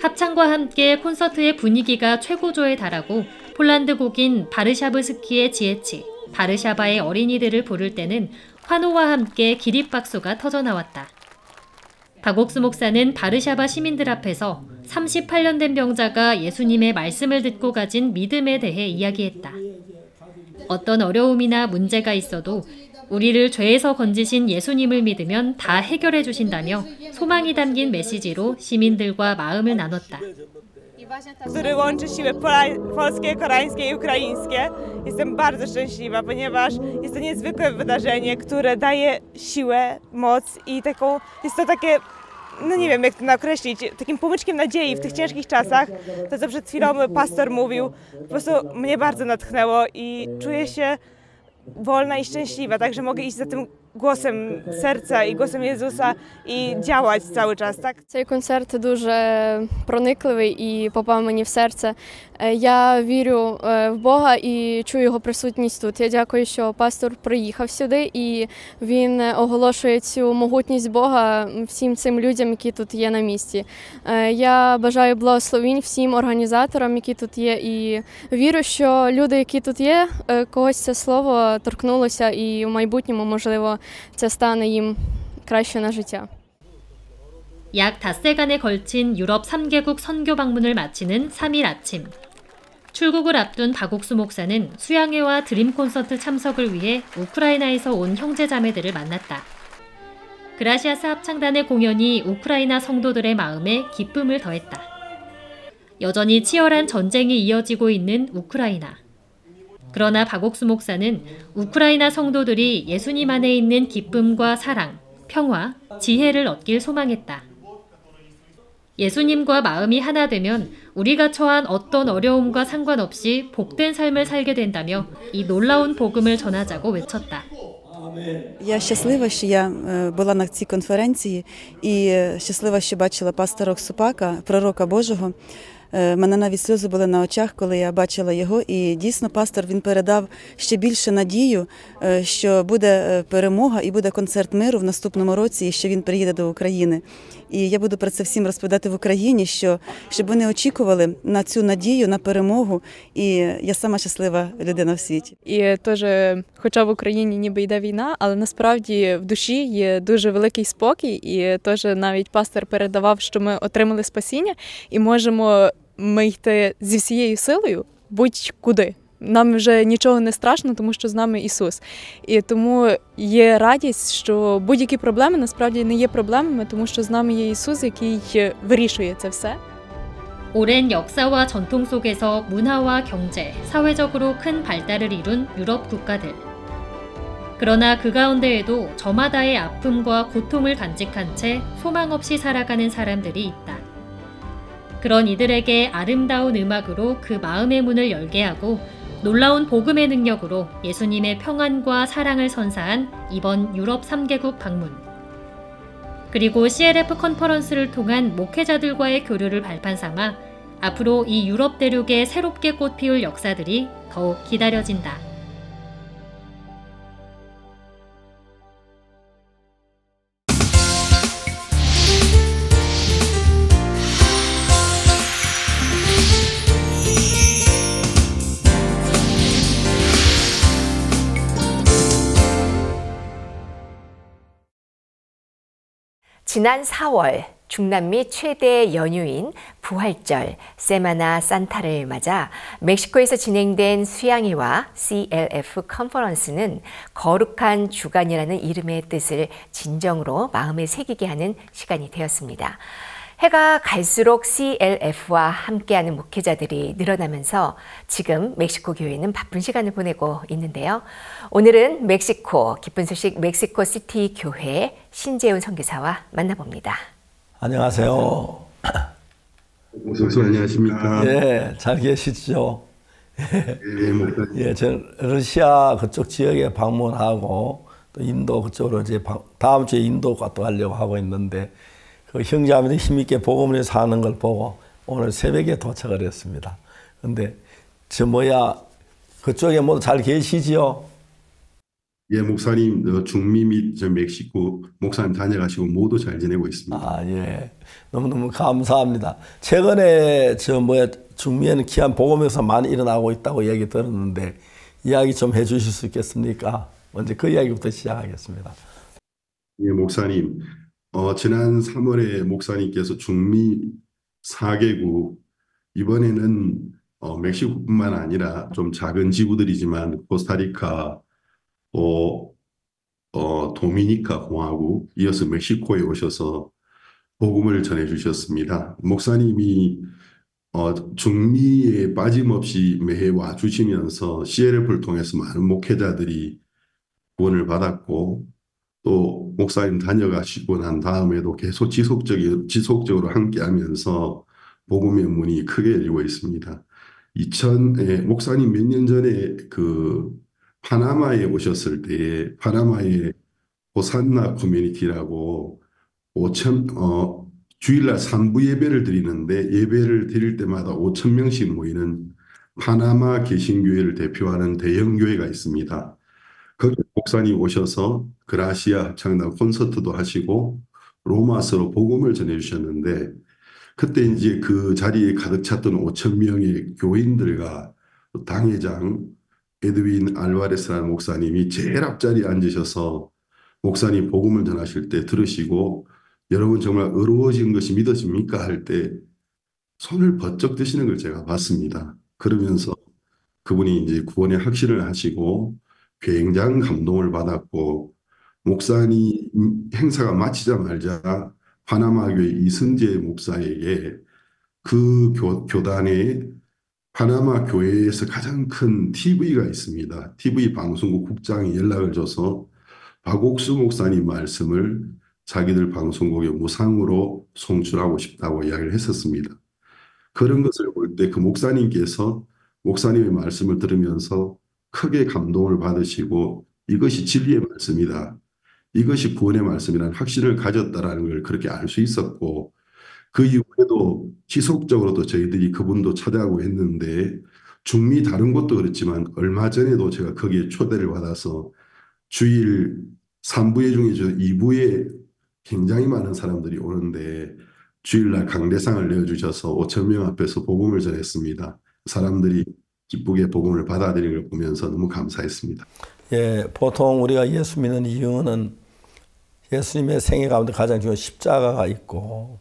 합창과 함께 콘서트의 분위기가 최고조에 달하고 폴란드 곡인 바르샤브스키의 지혜치, 바르샤바의 어린이들을 부를 때는 환호와 함께 기립박수가 터져나왔다. 박옥수 목사는 바르샤바 시민들 앞에서 38년 된 병자가 예수님의 말씀을 듣고 가진 믿음에 대해 이야기했다. 어떤 어려움이나 문제가 있어도 우리를 죄에서 건지신 예수님을 믿으면 다 해결해 주신다며 소망이 담긴 메시지로 시민들과 마음을 나눴다. Który łączy siły polskie, koreańskie i ukraińskie. Jestem bardzo szczęśliwa, ponieważ jest to niezwykłe wydarzenie, które daje siłę, moc i taką, jest to takie, no nie wiem jak to określić, takim płomyczkiem nadziei w tych ciężkich czasach. To co przed chwilą pastor mówił, po prostu mnie bardzo natchnęło i czuję się wolna i szczęśliwa, także mogę iść za tym głosem serca і głosem Єсуса і działać cały czas, так? Цей концерт дуже проникливий і попав мені в серце. Я вірю в Бога і чую його присутність тут. Я дякую, що пастор приїхав сюди і він оголошує цю могутність Бога всім цим людям, які тут є на місці. Я бажаю благословінь всім організаторам, які тут є, і вірю, що люди, які тут є, когось це слово торкнулося і в майбутньому, можливо, це стане їм краще на життя. 약 닷새간에 걸친 유럽 3개국 선교 방문을 마치는 3일 아침. 출국을 앞둔 박옥수 목사는 수양회와 드림 콘서트 참석을 위해 우크라이나에서 온 형제자매들을 만났다. 그라시아스 합창단의 공연이 우크라이나 성도들의 마음에 기쁨을 더했다. 여전히 치열한 전쟁이 이어지고 있는 우크라이나. 그러나 박옥수 목사는 우크라이나 성도들이 예수님 안에 있는 기쁨과 사랑, 평화, 지혜를 얻길 소망했다. 예수님과 마음이 하나 되면 우리가 처한 어떤 어려움과 상관없이 복된 삶을 살게 된다며 이 놀라운 복음을 전하자고 외쳤다. Я щаслива, що я була на цій конференції і щаслива, що бачила пастора Оксупака, пророка Божого. Мене навіть сльози були на очах, коли я бачила його, і дійсно пастор він передав ще більше надію, що буде перемога і буде концерт миру в наступному році, і що він приїде до України. І я буду про це всім розповідати в Україні, щоб вони очікували на цю надію, на перемогу, і я сама щаслива людина в світі. І теж, хоча в Україні ніби йде війна, але насправді в душі є дуже великий спокій, і теж навіть пастор передавав, що ми отримали спасіння і можемо ми йти зі всією силою будь-куди. Нам вже нічого не страшно, тому що з нами Ісус. І тому є радість, що будь-які проблеми насправді не є проблемами, тому що з нами є Ісус, який вирішує це все. 오랜 역사와 전통 속에서 문화와 경제, 사회적으로 큰 발달을 이룬 유럽 국가들. 그러나 그 가운데에도 저마다의 아픔과 고통을 간직한 채 소망 없이 살아가는 사람들이 있다. 그런 이들에게 아름다운 음악으로 그 마음의 문을 열게 하고 놀라운 복음의 능력으로 예수님의 평안과 사랑을 선사한 이번 유럽 3개국 방문. 그리고 CLF 컨퍼런스를 통한 목회자들과의 교류를 발판 삼아 앞으로 이 유럽 대륙에 새롭게 꽃피울 역사들이 더욱 기다려진다. 지난 4월 중남미 최대 연휴인 부활절 세마나 산타를 맞아 멕시코에서 진행된 수양회와 CLF 컨퍼런스는 거룩한 주간이라는 이름의 뜻을 진정으로 마음에 새기게 하는 시간이 되었습니다. 해가 갈수록 CLF와 함께하는 목회자들이 늘어나면서 지금 멕시코 교회는 바쁜 시간을 보내고 있는데요. 오늘은 멕시코 기쁜 소식 멕시코시티 교회 신재훈 선교사와 만나봅니다. 안녕하세요. 목사님 안녕하십니까? 예, 잘 계시죠? 예, 저는 러시아 그쪽 지역에 방문하고 또 인도 그쪽으로 이제 다음 주에 인도 갔다 가려고 하고 있는데 그 형제자매들이 힘있게 복음을 위해서 하는 걸 보고 오늘 새벽에 도착을 했습니다. 근데 그쪽에 모두 잘 계시지요? 예, 목사님 중미 및 멕시코 목사님 다녀가시고 모두 잘 지내고 있습니다. 아, 예. 너무너무 감사합니다. 최근에 중미에는 귀한 복음에서 많이 일어나고 있다고 얘기 들었는데 이야기 좀 해주실 수 있겠습니까? 먼저 그 이야기부터 시작하겠습니다. 예, 목사님. 지난 3월에 목사님께서 중미 4개국, 이번에는 멕시코뿐만 아니라 좀 작은 지구들이지만 코스타리카, 도미니카 공화국, 이어서 멕시코에 오셔서 복음을 전해주셨습니다. 목사님이 중미에 빠짐없이 매해 와주시면서 CLF를 통해서 많은 목회자들이 구원을 받았고 또 목사님 다녀가시고 난 다음에도 계속 지속적으로 함께하면서 복음의 문이 크게 열리고 있습니다. 목사님 몇 년 전에 그 파나마에 오셨을 때 파나마의 호산나 커뮤니티라고 주일날 3부 예배를 드리는데 예배를 드릴 때마다 5,000명씩 모이는 파나마 개신교회를 대표하는 대형 교회가 있습니다. 거기 목사님 오셔서 그라시아 합창단 콘서트도 하시고 로마서로 복음을 전해주셨는데 그때 이제 그 자리에 가득 찼던 5,000명의 교인들과 당회장 에드윈 알바레스라는 목사님이 제일 앞자리에 앉으셔서 목사님 복음을 전하실 때 들으시고 여러분 정말 의로워진 것이 믿어집니까? 할 때 손을 번쩍 드시는 걸 제가 봤습니다. 그러면서 그분이 이제 구원의 확신을 하시고 굉장히 감동을 받았고 목사님 행사가 마치자마자 파나마교회 이승재 목사에게 그 교단에 파나마 교회에서 가장 큰 TV가 있습니다. TV 방송국 국장이 연락을 줘서 박옥수 목사님 말씀을 자기들 방송국에 무상으로 송출하고 싶다고 이야기를 했었습니다. 그런 것을 볼 때 그 목사님께서 목사님의 말씀을 들으면서 크게 감동을 받으시고 이것이 진리의 말씀이다. 이것이 구원의 말씀이라는 확신을 가졌다라는 걸 그렇게 알 수 있었고 그 이후에도 지속적으로도 저희들이 그분도 찾아가고 했는데 중미 다른 곳도 그렇지만 얼마 전에도 제가 거기에 초대를 받아서 주일 3부회 중에 2부에 굉장히 많은 사람들이 오는데 주일날 강대상을 내어주셔서 5,000명 앞에서 복음을 전했습니다. 사람들이 기쁘게 복음을 받아들이는 걸 보면서 너무 감사했습니다. 예, 보통 우리가 예수 믿는 이유는 예수님의 생애 가운데 가장 중요한 십자가가 있고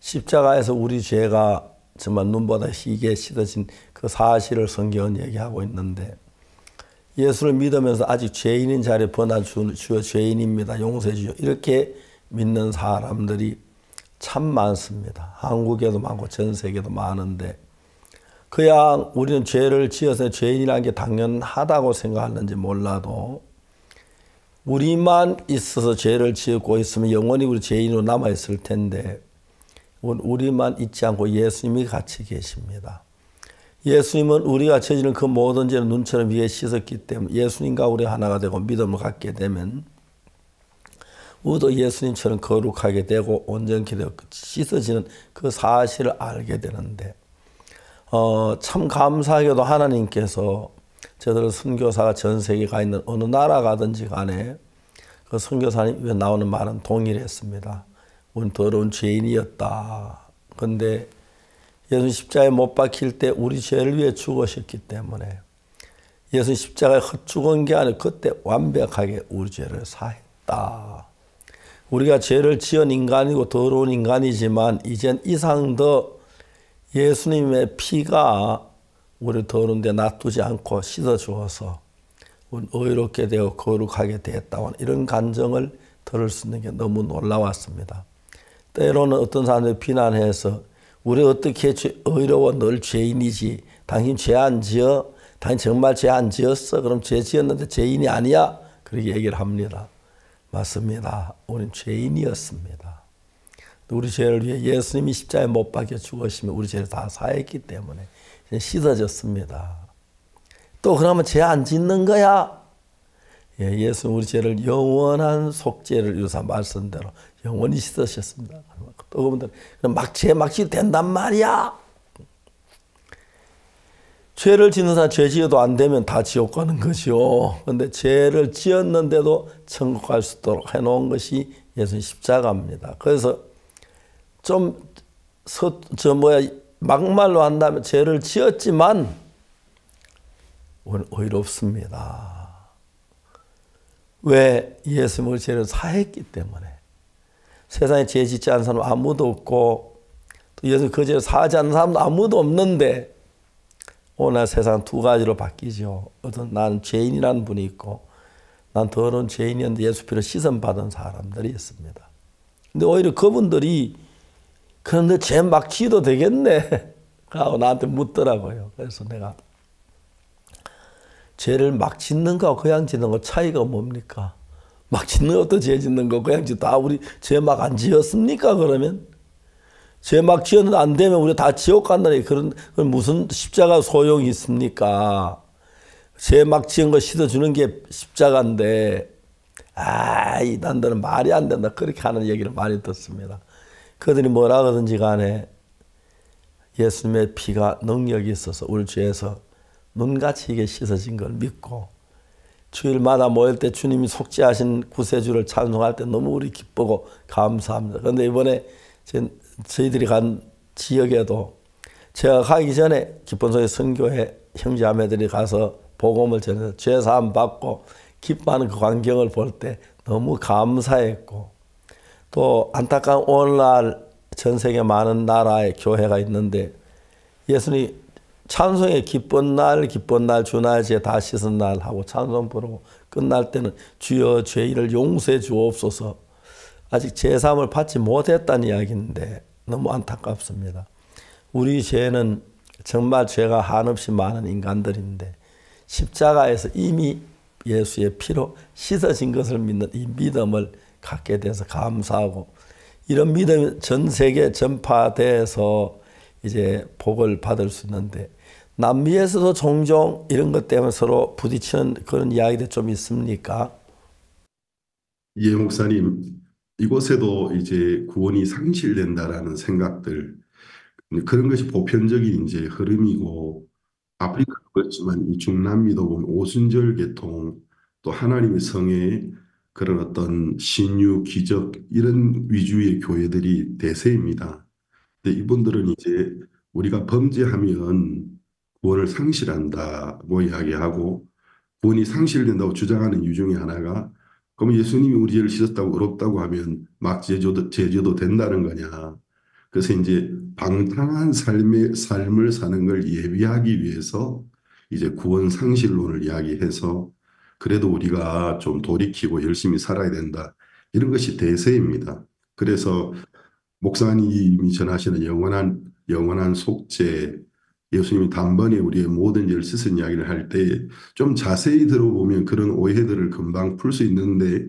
십자가에서 우리 죄가 정말 눈보다 희게 씻어진 그 사실을 성경은 얘기하고 있는데 예수를 믿으면서 아직 죄인인 자리에 번화주여 죄인입니다. 용서해 주시오. 이렇게 믿는 사람들이 참 많습니다. 한국에도 많고 전 세계도 많은데 그냥 우리는 죄를 지어서 죄인이라는 게 당연하다고 생각하는지 몰라도 우리만 있어서 죄를 지었고 있으면 영원히 우리 죄인으로 남아있을 텐데 우리만 있지 않고 예수님이 같이 계십니다. 예수님은 우리가 저지른 그 모든 죄를 눈처럼 위에 씻었기 때문에 예수님과 우리 하나가 되고 믿음을 갖게 되면 우리도 예수님처럼 거룩하게 되고 온전케 되고 씻어지는 그 사실을 알게 되는데 참 감사하게도 하나님께서 저들 선교사가 전 세계에 가 있는 어느 나라 가든지 간에 그 선교사님 입에 나오는 말은 동일했습니다. 우리는 더러운 죄인이었다. 그런데 예수님 십자가에 못 박힐 때 우리 죄를 위해 죽으셨기 때문에 예수님 십자가에 헛죽은 게 아니라 그때 완벽하게 우리 죄를 사했다. 우리가 죄를 지은 인간이고 더러운 인간이지만 이젠 이상 더 예수님의 피가 우리 더러운 데 놔두지 않고 씻어주어서 의롭게 되어 거룩하게 되었다는 이런 간정을 들을 수 있는 게 너무 놀라웠습니다. 때로는 어떤 사람들이 비난해서 우리 어떻게 의로워 늘 죄인이지 당신 죄 안 지어? 당신 정말 죄 안 지었어? 그럼 죄 지었는데 죄인이 아니야? 그렇게 얘기를 합니다. 맞습니다. 우리는 죄인이었습니다. 우리 죄를 위해 예수님이 십자가에 못 박혀 죽으시면 우리 죄를 다 사했기 때문에 씻어졌습니다. 또 그러면 죄 안 짓는 거야? 예수는 우리 죄를 영원한 속죄를 이루사 말씀대로 영원히 씻으셨습니다. 또 그분들 죄 막 지어도 된단 말이야. 죄를 짓는 사람 죄 지어도 안 되면 다 지옥 가는 것이요. 그런데 죄를 지었는데도 천국 갈 수 있도록 해놓은 것이 예수님 십자가입니다. 그래서 막말로 한다면 죄를 지었지만 의롭습니다. 왜? 예수님은 죄를 사했기 때문에. 세상에 죄 짓지 않은 사람 아무도 없고 또 예수님 그 죄를 사하지 않는 사람도 아무도 없는데 오늘 세상 두 가지로 바뀌죠. 어떤 나는 죄인이라는 분이 있고 난 더러운 죄인이었는데 예수 피로 씻음받은 사람들이 있습니다. 근데 오히려 그분들이 그런데 죄 막 지어도 되겠네 하고 나한테 묻더라고요. 그래서 내가 죄를 막 짓는 거하고 그냥 짓는 거 차이가 뭡니까? 막 짓는 것도 죄 짓는 거 그냥 다 우리 죄 막 안 지었습니까? 그러면 죄 막 지었는데 안 되면 우리 다 지옥 간다니 그런 무슨 십자가 소용이 있습니까? 죄 막 지은 거 씻어주는 게 십자가인데 이 단들은 말이 안 된다 그렇게 하는 얘기를 많이 듣습니다. 그들이 뭐라 하든지 간에 예수님의 피가 능력이 있어서 우리 죄에서 눈같이 이게 씻어진 걸 믿고 주일마다 모일 때 주님이 속죄하신 구세주를 찬송할 때 너무 우리 기쁘고 감사합니다. 그런데 이번에 저희들이 간 지역에도 제가 가기 전에 기쁜소리 선교회 형제자매들이 가서 복음을 전해서 죄사함 받고 기뻐하는 그 광경을 볼 때 너무 감사했고 또 안타까운 오늘날 전 세계 많은 나라의 교회가 있는데 예수님 찬송의 기쁜 날 주날 죄 다 씻은 날 하고 찬송 부르고 끝날 때는 주여 죄인을 용서해 주옵소서. 아직 제사함을 받지 못했다는 이야기인데 너무 안타깝습니다. 우리 죄는 정말 죄가 한없이 많은 인간들인데 십자가에서 이미 예수의 피로 씻어진 것을 믿는 이 믿음을 갖게 돼서 감사하고 이런 믿음이 전 세계에 전파돼서 이제 복을 받을 수 있는데 남미에서도 종종 이런 것 때문에 서로 부딪히는 그런 이야기들 좀 있습니까? 예, 목사님, 이곳에도 이제 구원이 상실된다라는 생각들 그런 것이 보편적인 이제 흐름이고 아프리카도 그렇지만 이 중남미도 보면 오순절 계통 또 하나님의 성의 그런 어떤 신유 기적 이런 위주의 교회들이 대세입니다. 근데 이분들은 이제 우리가 범죄하면 구원을 상실한다고 이야기하고 구원이 상실된다고 주장하는 이유 중에 하나가 그럼 예수님이 우리 죄를 씻었다고 의롭다고 하면 막 죄져도 된다는 거냐. 그래서 이제 방탕한 삶을 사는 걸 예비하기 위해서 이제 구원 상실론을 이야기해서 그래도 우리가 좀 돌이키고 열심히 살아야 된다. 이런 것이 대세입니다. 그래서 목사님이 전하시는 영원한 속죄, 예수님이 단번에 우리의 모든 죄를 씻은 이야기를 할 때 좀 자세히 들어보면 그런 오해들을 금방 풀 수 있는데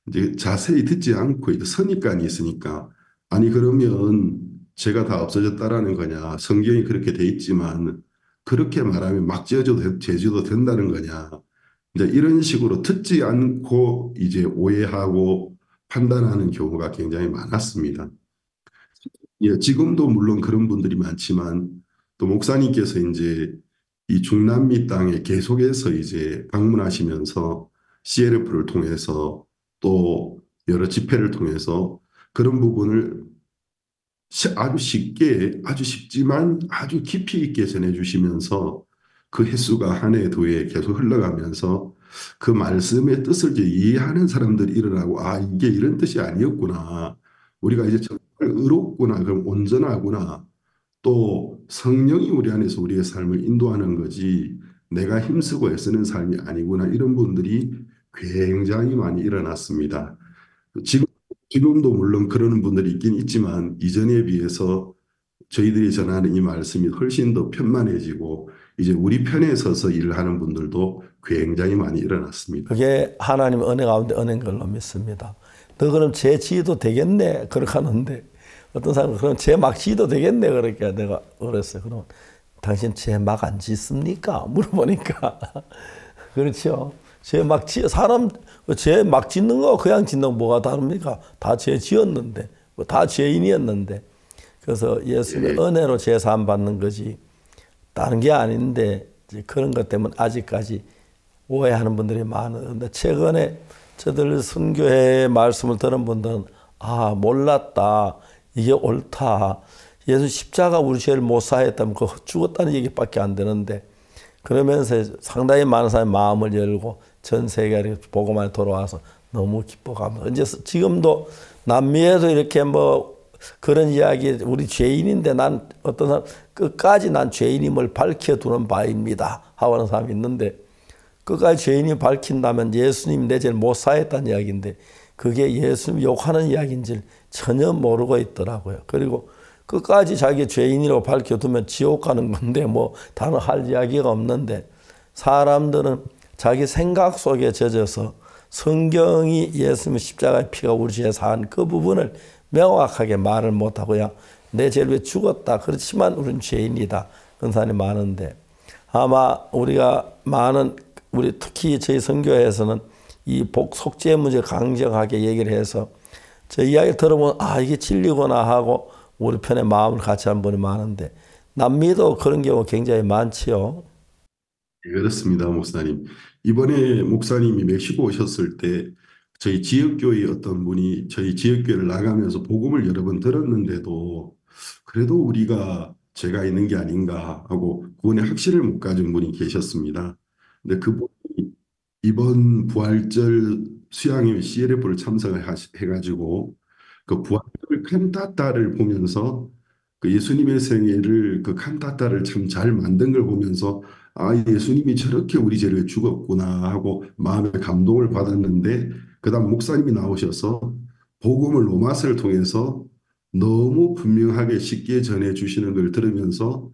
이제 자세히 듣지 않고 선입관이 있으니까 아니 그러면 죄가 다 없어졌다라는 거냐. 성경이 그렇게 돼 있지만 그렇게 말하면 막 죄져도 된다는 거냐. 이제 이런 식으로 듣지 않고 이제 오해하고 판단하는 경우가 굉장히 많았습니다. 예, 지금도 물론 그런 분들이 많지만 또 목사님께서 이제 이 중남미 땅에 계속해서 이제 방문하시면서 CLF를 통해서 또 여러 집회를 통해서 그런 부분을 아주 쉽지만 아주 깊이 있게 전해주시면서 그 횟수가 한 해, 두 해 계속 흘러가면서 그 말씀의 뜻을 이제 이해하는 사람들이 일어나고 이게 이런 뜻이 아니었구나. 우리가 이제 정말 의롭구나. 그럼 온전하구나. 또 성령이 우리 안에서 우리의 삶을 인도하는 거지 내가 힘쓰고 애쓰는 삶이 아니구나. 이런 분들이 굉장히 많이 일어났습니다. 지금도 물론 그러는 분들이 있긴 있지만 이전에 비해서 저희들이 전하는 이 말씀이 훨씬 더 편만해지고 이제 우리 편에 서서 일을 하는 분들도 굉장히 많이 일어났습니다. 그게 하나님의 은혜 가운데 은혜인 걸로 믿습니다. 너 그럼 죄 지어도 되겠네 그렇게 하는데 어떤 사람은 그럼 죄 막 지어도 되겠네 그러니까 내가 그랬어요. 그럼 당신 죄 막 안 짓습니까? 물어보니까 그렇죠. 죄 막 짓는 거 그냥 짓는 거 뭐가 다릅니까? 다 죄 지었는데, 다 죄인이었는데. 그래서 예수님의 은혜로 죄 사함 받는 거지 다른 게 아닌데 그런 것 때문에 아직까지 오해하는 분들이 많은데 최근에 저들 선교회 말씀을 들은 분들은 몰랐다. 이게 옳다. 예수 십자가 우리 죄를 못 사했다면 그거 죽었다는 얘기밖에 안 되는데 그러면서 상당히 많은 사람이 마음을 열고 전 세계에 복음만에 돌아와서 너무 기뻐갑니다. 이제 지금도 남미에도 이렇게 그런 이야기, 우리 죄인인데 난 어떤 사람 끝까지 난 죄인임을 밝혀두는 바입니다 하고 하는 사람이 있는데 끝까지 죄인이 밝힌다면 예수님 내 죄를 못 사했다는 이야기인데 그게 예수님 욕하는 이야기인지 전혀 모르고 있더라고요. 그리고 끝까지 자기 죄인이라고 밝혀두면 지옥 가는 건데 다른 할 이야기가 없는데 사람들은 자기 생각 속에 젖어서 성경이 예수님 십자가의 피가 우리 죄에 사한 그 부분을 명확하게 말을 못하고요. 내 죄를 위해 죽었다. 그렇지만 우리는 죄인이다. 그런 사람이 많은데 아마 우리 특히 저희 선교회에서는 이 속죄 문제 강력하게 얘기를 해서 저 이야기 들어보면 이게 진리구나 하고 우리 편에 마음을 같이 하는 분이 많은데 남미도 그런 경우 굉장히 많지요. 네, 그렇습니다, 목사님. 이번에 목사님이 멕시코 오셨을 때 저희 지역교회 어떤 분이 저희 지역교회를 나가면서 복음을 여러 번 들었는데도 그래도 우리가 죄가 있는 게 아닌가 하고 구원의 확신을 못 가진 분이 계셨습니다. 근데 그분이 이번 부활절 수양회 CLF를 참석을 해가지고 그 부활절 칸타타를 보면서 그 예수님의 생애를 그 칸타타를 참 잘 만든 걸 보면서 예수님이 저렇게 우리 죄를 죽었구나 하고 마음의 감동을 받았는데 그다음 목사님이 나오셔서 복음을 로마서를 통해서 너무 분명하게 쉽게 전해주시는 걸 들으면서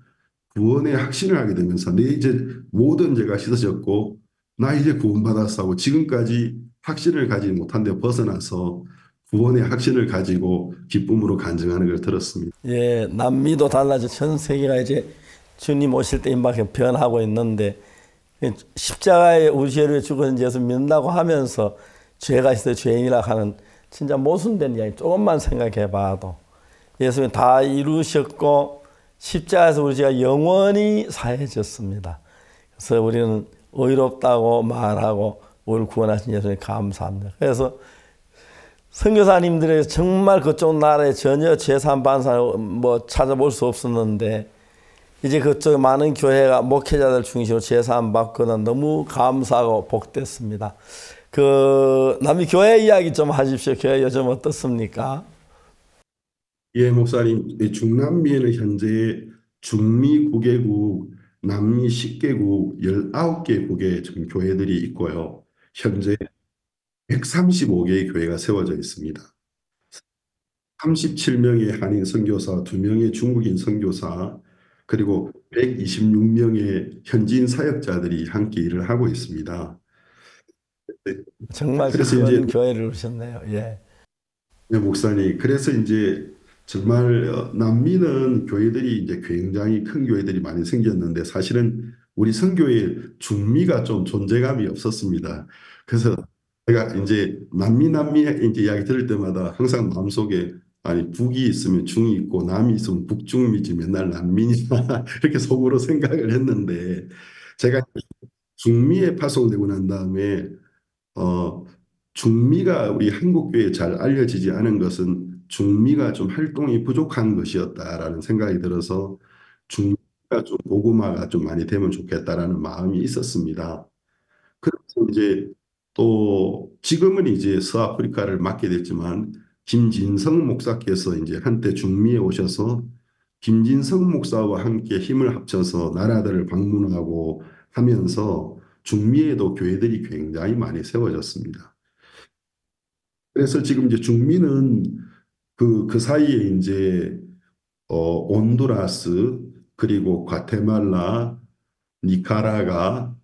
구원의 확신을 하게 되면서 내 이제 모든 죄가 씻어졌고 나 이제 구원받았어 하고 지금까지 확신을 가지지 못한 데 벗어나서 구원의 확신을 가지고 기쁨으로 간증하는 걸 들었습니다. 예, 남미도 달라져 전 세계가 이제 주님 오실 때 임박해 변하고 있는데 십자가에 우리 죄를 위해 죽으신 예수 믿는다고 하면서 죄가 있어 죄인이라 하는 진짜 모순된 이야기 조금만 생각해 봐도 예수님이 다 이루셨고 십자가에서 우리 죄가 영원히 사해졌습니다. 그래서 우리는 의롭다고 말하고 우리를 구원하신 예수님 감사합니다. 그래서 선교사님들의 정말 그쪽 나라에 전혀 죄사함 받은 사람 찾아볼 수 없었는데 이제 그쪽 많은 교회가 목회자들 중심으로 죄사함 받고는 너무 감사하고 복됐습니다. 남미 교회 이야기 좀 하십시오. 교회 요즘 어떻습니까? 예, 목사님. 중남미에는 현재 중미 9개국, 남미 10개국, 19개국의 지금 교회들이 있고요. 현재 135개의 교회가 세워져 있습니다. 37명의 한인 선교사, 2명의 중국인 선교사, 그리고 126명의 현지인 사역자들이 함께 일을 하고 있습니다. 정말 큰 교회를 오셨네요. 예. 네, 목사님. 그래서 이제 정말 남미는 교회들이 이제 굉장히 큰 교회들이 많이 생겼는데 사실은 우리 선교회 중미가 좀 존재감이 없었습니다. 그래서 제가 이제 남미 이제 이야기 들을 때마다 항상 마음속에 북이 있으면 중이 있고 남이 있으면 북중미지 맨날 남미냐 이렇게 속으로 생각을 했는데 제가 중미에 파송되고 난 다음에 중미가 우리 한국교회에 잘 알려지지 않은 것은 중미가 좀 활동이 부족한 것이었다라는 생각이 들어서 중미가 좀 복음화가 좀 많이 되면 좋겠다라는 마음이 있었습니다. 그래서 이제 또 지금은 이제 서아프리카를 맡게 됐지만 김진성 목사께서 이제 한때 중미에 오셔서 김진성 목사와 함께 힘을 합쳐서 나라들을 방문하고 하면서 중미에도 교회들이 굉장히 많이 세워졌습니다. 그래서 지금 이제 중미는 그 사이에 이제 온두라스 그리고 과테말라, 니카라과의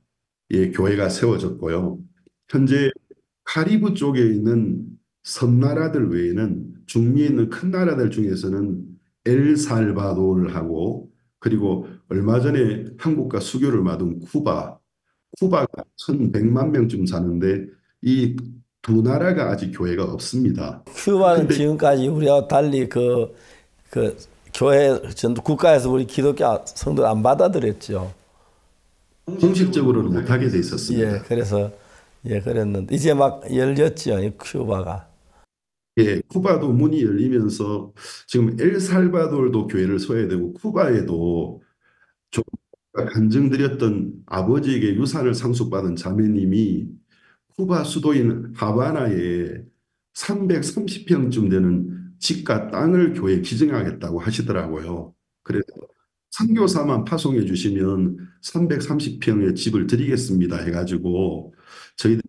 교회가 세워졌고요. 현재 카리브 쪽에 있는 섬나라들 외에는 중미에 있는 큰 나라들 중에서는 엘살바도르하고 그리고 얼마 전에 한국과 수교를 맡은 쿠바 쿠바가 1,100만 명쯤 사는데 이 두 나라가 아직 교회가 없습니다. 쿠바는 지금까지 우리와 달리 교회 전도 국가에서 우리 기독교 성도 안 받아들였죠. 공식적으로는 못하게 돼 있었습니다. 예, 그래서 그랬는데 이제 막 열렸죠, 이 쿠바가. 예, 쿠바도 문이 열리면서 지금 엘살바도르도 교회를 서야 되고 쿠바에도 간증드렸던 아버지에게 유산을 상속받은 자매님이 쿠바 수도인 하바나에 330평쯤 되는 집과 땅을 교회에 기증하겠다고 하시더라고요. 그래서 선교사만 파송해 주시면 330평의 집을 드리겠습니다 해가지고 저희들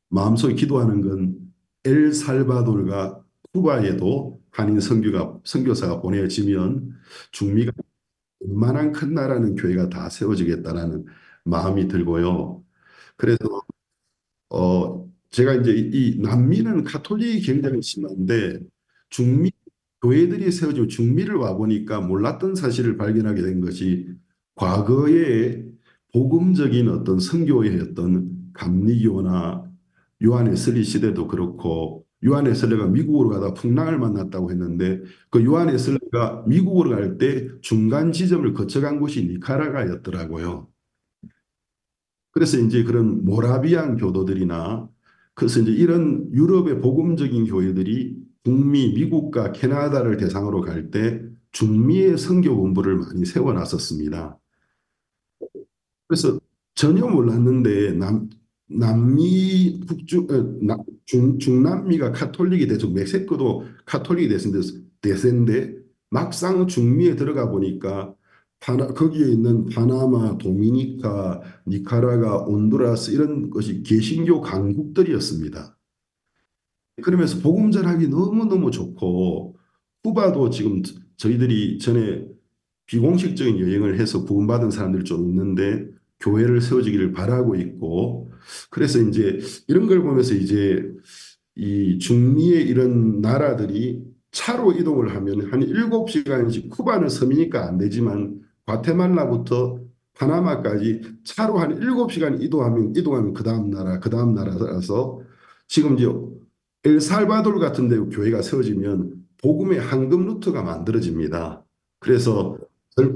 마음속에 기도하는 건 엘살바도르가 쿠바에도 한인 선교사가 보내지면 중미가 웬만한 큰 나라는 교회가 다 세워지겠다라는 마음이 들고요. 그래서 제가 이제 이 남미는 가톨릭이 굉장히 심한데 중미 교회들이 세워지고 중미를 와 보니까 몰랐던 사실을 발견하게 된 것이 과거에 복음적인 어떤 선교회였던 감리교나 요한웨슬리 시대도 그렇고 요한웨슬리가 미국으로 가다 풍랑을 만났다고 했는데 그 요한웨슬리가 미국으로 갈 때 중간 지점을 거쳐간 곳이 니카라과였더라고요. 그래서 이제 그런 모라비안 교도들이나 그래서 이제 이런 유럽의 복음적인 교회들이 북미, 미국과 캐나다를 대상으로 갈 때 중미의 선교 본부를 많이 세워놨었습니다. 그래서 전혀 몰랐는데 남미 중남미가 카톨릭이 돼서 멕시코도 카톨릭이 됐는데 막상 중미에 들어가 보니까 거기에 있는 파나마, 도미니카, 니카라가, 온두라스 이런 것이 개신교 강국들이었습니다. 그러면서 복음 전하기 너무너무 좋고 쿠바도 지금 저희들이 전에 비공식적인 여행을 해서 구원받은 사람들이 좀 있는데 교회를 세워지기를 바라고 있고 그래서 이제 이런 걸 보면서 이제 이 중미의 이런 나라들이 차로 이동을 하면 한 7시간씩 쿠바는 섬이니까 안 되지만 과테말라부터 파나마까지 차로 한 7시간 이동하면 그 다음 나라라서 지금 이제 엘살바도르 같은 데 교회가 세워지면 복음의 황금 루트가 만들어집니다. 그래서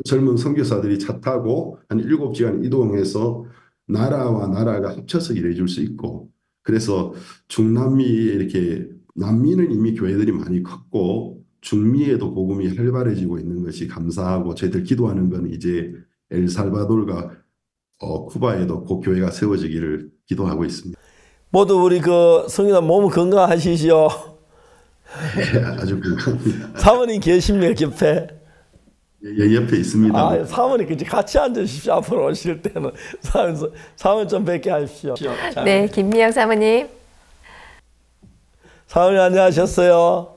젊은 선교사들이 차 타고 한 7시간 이동해서 나라와 나라가 합쳐서 일해줄 수 있고 그래서 중남미에 이렇게 남미는 이미 교회들이 많이 컸고 중미에도 복음이 활발해지고 있는 것이 감사하고 저희들 기도하는 건 이제 엘살바도르가 쿠바에도 그 교회가 세워지기를 기도하고 있습니다. 모두 우리 성인아 몸 건강하시죠? 네, 아주 건강합니다. 사모님 계십니까 옆에? 예, 옆에 있습니다. 사모님 같이 앉으십시오. 앞으로 오실 때는 사모님 좀 뵙게 하십시오. 네, 김미영 사모님. 사모님 안녕하셨어요?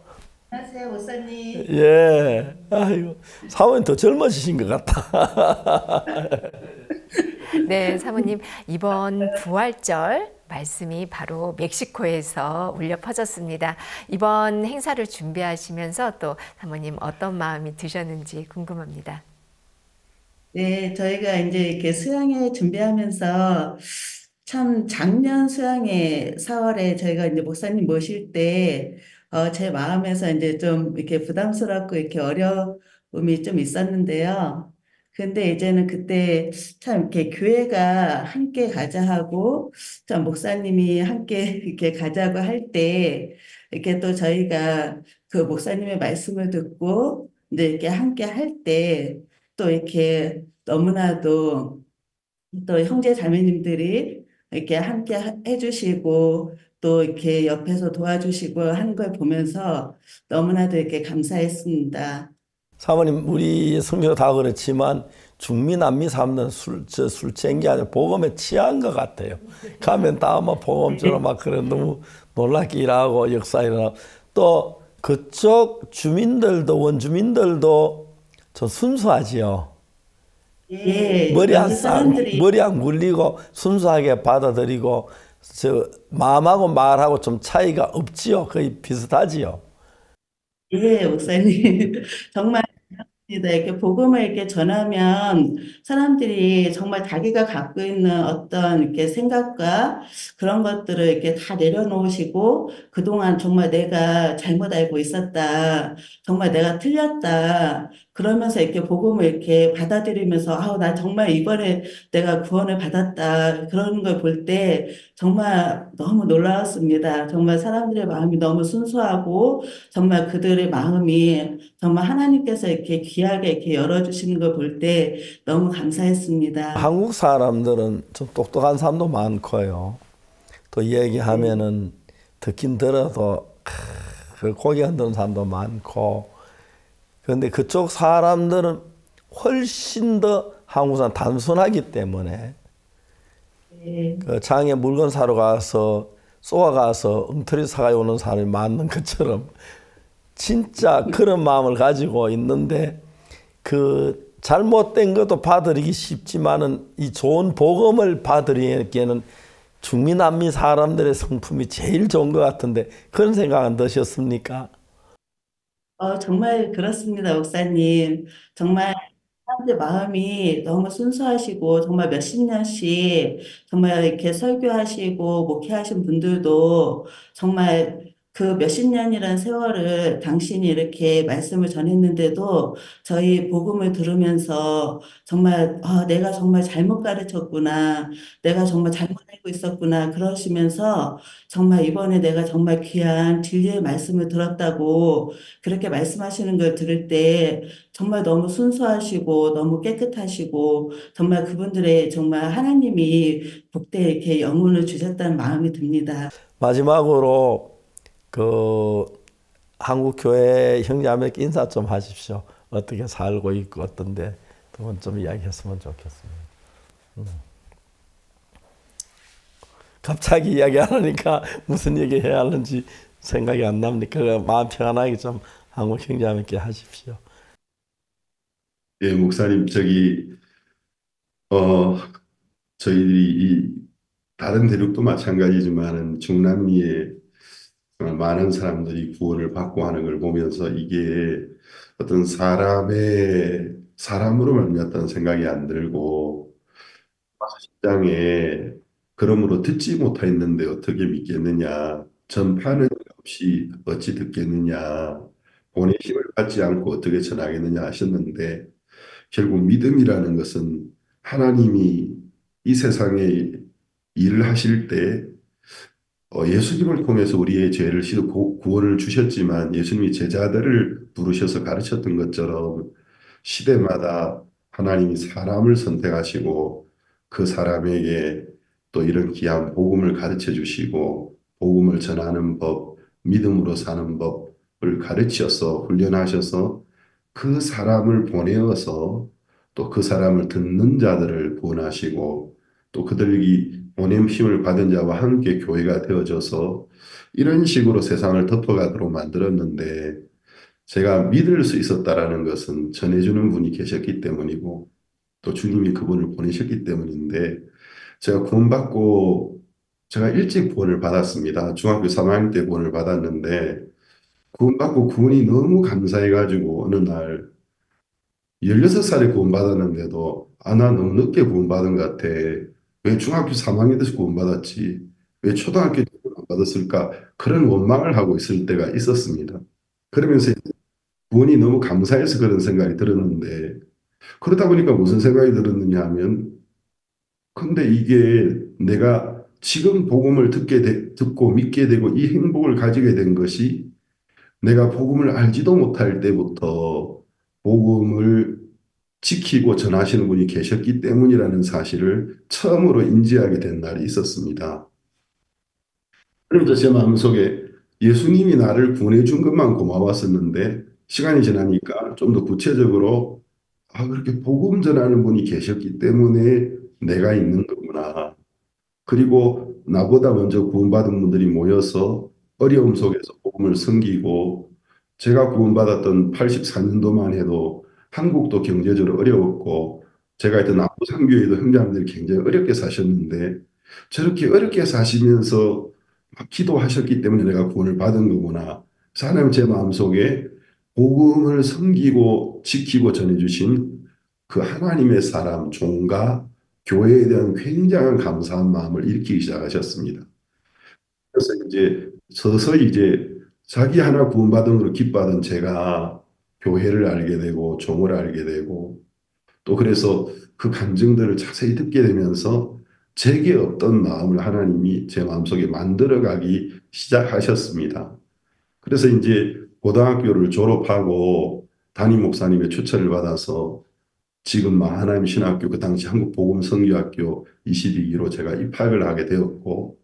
안녕하세요, 목사님. 예. 아이고, 사모님 더 젊어지신 것 같다. 네, 사모님 이번 부활절 말씀이 바로 멕시코에서 울려 퍼졌습니다. 이번 행사를 준비하시면서 또 사모님 어떤 마음이 드셨는지 궁금합니다. 네, 저희가 이제 이렇게 수양회 준비하면서 참 작년 수양회 4월에 저희가 이제 목사님 모실 때 제 마음에서 이제 좀 이렇게 부담스럽고 이렇게 어려움이 좀 있었는데요. 근데 이제는 그때 참 이렇게 교회가 함께 가자 하고 참 목사님이 함께 이렇게 가자고 할 때 이렇게 또 저희가 그 목사님의 말씀을 듣고 이제 이렇게 함께 할 때 또 이렇게 너무나도 또 형제 자매님들이 이렇게 함께 해주시고 또 이렇게 옆에서 도와주시고 하는 걸 보면서 너무나도 이렇게 감사했습니다. 사모님 우리 성경 다 그렇지만 중미 남미 사람들은 술취한 게 아니라 복음에 취한 것 같아요. 가면 다 막 복음처럼 막 그래 너무 놀랍게 일하고 역사 일어나고 또 그쪽 주민들도 원주민들도 좀 순수하지요. 예, 머리 안 굴리고 순수하게 받아들이고 마음하고 말하고 좀 차이가 없지요. 거의 비슷하지요. 예, 목사님 정말 이렇게 복음을 이렇게 전하면 사람들이 정말 자기가 갖고 있는 어떤 이렇게 생각과 그런 것들을 이렇게 다 내려놓으시고 그동안 정말 내가 잘못 알고 있었다. 정말 내가 틀렸다. 그러면서 이렇게 복음을 이렇게 받아들이면서 아우, 나 정말 이번에 내가 구원을 받았다. 그런 걸 볼 때 정말 너무 놀라웠습니다. 정말 사람들의 마음이 너무 순수하고 정말 그들의 마음이 정말 하나님께서 이렇게 귀하게 이렇게 열어주시는 걸 볼 때 너무 감사했습니다. 한국 사람들은 좀 똑똑한 사람도 많고요. 또 얘기하면은 듣긴 들어도 고개 흔드는 사람도 많고. 그런데 그쪽 사람들은 훨씬 더 한국 사람 단순하기 때문에 그 장에 물건 사러 가서 쏘아가서 엉터리 사가 오는 사람이 많은 것처럼 진짜 그런 마음을 가지고 있는데 그 잘못된 것도 받아들이기 쉽지만은 이 좋은 복음을 받아들이기에는 중미 남미 사람들의 성품이 제일 좋은 것 같은데 그런 생각 안 드셨습니까? 정말 그렇습니다, 목사님. 정말 사람들 마음이 너무 순수하시고 정말 몇십 년씩 정말 이렇게 설교하시고 목회하신 분들도 정말 그 몇십 년이라는 세월을 당신이 이렇게 말씀을 전했는데도 저희 복음을 들으면서 정말 내가 정말 잘못 가르쳤구나. 내가 정말 잘못 알고 있었구나. 그러시면서 정말 이번에 내가 정말 귀한 진리의 말씀을 들었다고 그렇게 말씀하시는 걸 들을 때 정말 너무 순수하시고 너무 깨끗하시고 정말 그분들의 정말 하나님이 복되게 이렇게 영혼을 주셨다는 마음이 듭니다. 마지막으로 그 한국 교회 형제자매께 인사 좀 하십시오. 어떻게 살고 있고 어떤데 그건 좀 이야기했으면 좋겠습니다. 갑자기 이야기 안 하니까 무슨 얘기 해야 하는지 생각이 안 납니까? 마음 편안하게 좀 한국 형제자매께 하십시오. 예, 목사님, 저희들이 다른 대륙도 마찬가지지만은 중남미에 정말 많은 사람들이 구원을 받고 하는 걸 보면서 이게 어떤 사람으로 말미암았다는 생각이 안 들고 십장에 그러므로 듣지 못하였는데 어떻게 믿겠느냐 전파는 없이 어찌 듣겠느냐 보내심을 받지 않고 어떻게 전하겠느냐 하셨는데 결국 믿음이라는 것은 하나님이 이 세상에 일을 하실 때 예수님을 통해서 우리의 죄를 씻고 구원을 주셨지만 예수님이 제자들을 부르셔서 가르쳤던 것처럼 시대마다 하나님이 사람을 선택하시고 그 사람에게 또 이런 귀한 복음을 가르쳐 주시고 복음을 전하는 법, 믿음으로 사는 법을 가르쳐서 훈련하셔서 그 사람을 보내어서 또 그 사람을 듣는 자들을 구원하시고 또 그들이 보냄심을 받은 자와 함께 교회가 되어져서 이런 식으로 세상을 덮어가도록 만들었는데 제가 믿을 수 있었다라는 것은 전해주는 분이 계셨기 때문이고 또 주님이 그분을 보내셨기 때문인데 제가 구원받고 제가 일찍 구원을 받았습니다. 중학교 3학년 때 구원을 받았는데 구원받고 구원이 너무 감사해가지고 어느 날 16살에 구원받았는데도 나 너무 늦게 구원받은 것 같아. 왜 중학교 3학년 때서 구원받았지? 왜 초등학교 때 구원 안 받았을까? 그런 원망을 하고 있을 때가 있었습니다. 그러면서 구원이 너무 감사해서 그런 생각이 들었는데 그러다 보니까 무슨 생각이 들었느냐 하면 근데 이게 내가 지금 복음을 듣고 믿게 되고 이 행복을 가지게 된 것이 내가 복음을 알지도 못할 때부터 복음을 지키고 전하시는 분이 계셨기 때문이라는 사실을 처음으로 인지하게 된 날이 있었습니다. 그러면서 제 마음속에 예수님이 나를 구원해 준 것만 고마웠었는데 시간이 지나니까 좀 더 구체적으로 그렇게 복음 전하는 분이 계셨기 때문에 내가 있는 거구나. 그리고 나보다 먼저 구원받은 분들이 모여서 어려움 속에서 복음을 섬기고 제가 구원받았던 84년도만 해도 한국도 경제적으로 어려웠고 제가 있던 남부상교회도 형제님들이 굉장히 어렵게 사셨는데 저렇게 어렵게 사시면서 기도하셨기 때문에 내가 구원을 받은 거구나. 하나님 제 마음속에 복음을 섬기고 지키고 전해주신 그 하나님의 사람 종과 교회에 대한 굉장한 감사한 마음을 일으키기 시작하셨습니다. 그래서 이제 서서히 이제 자기 하나 구원받은 걸로 기뻐하던 제가 교회를 알게 되고 종을 알게 되고 또 그래서 그 감정들을 자세히 듣게 되면서 제게 어떤 마음을 하나님이 제 마음속에 만들어가기 시작하셨습니다. 그래서 이제 고등학교를 졸업하고 담임 목사님의 추천을 받아서 지금 마하나임 신학교 그 당시 한국복음선교학교 22기로 제가 입학을 하게 되었고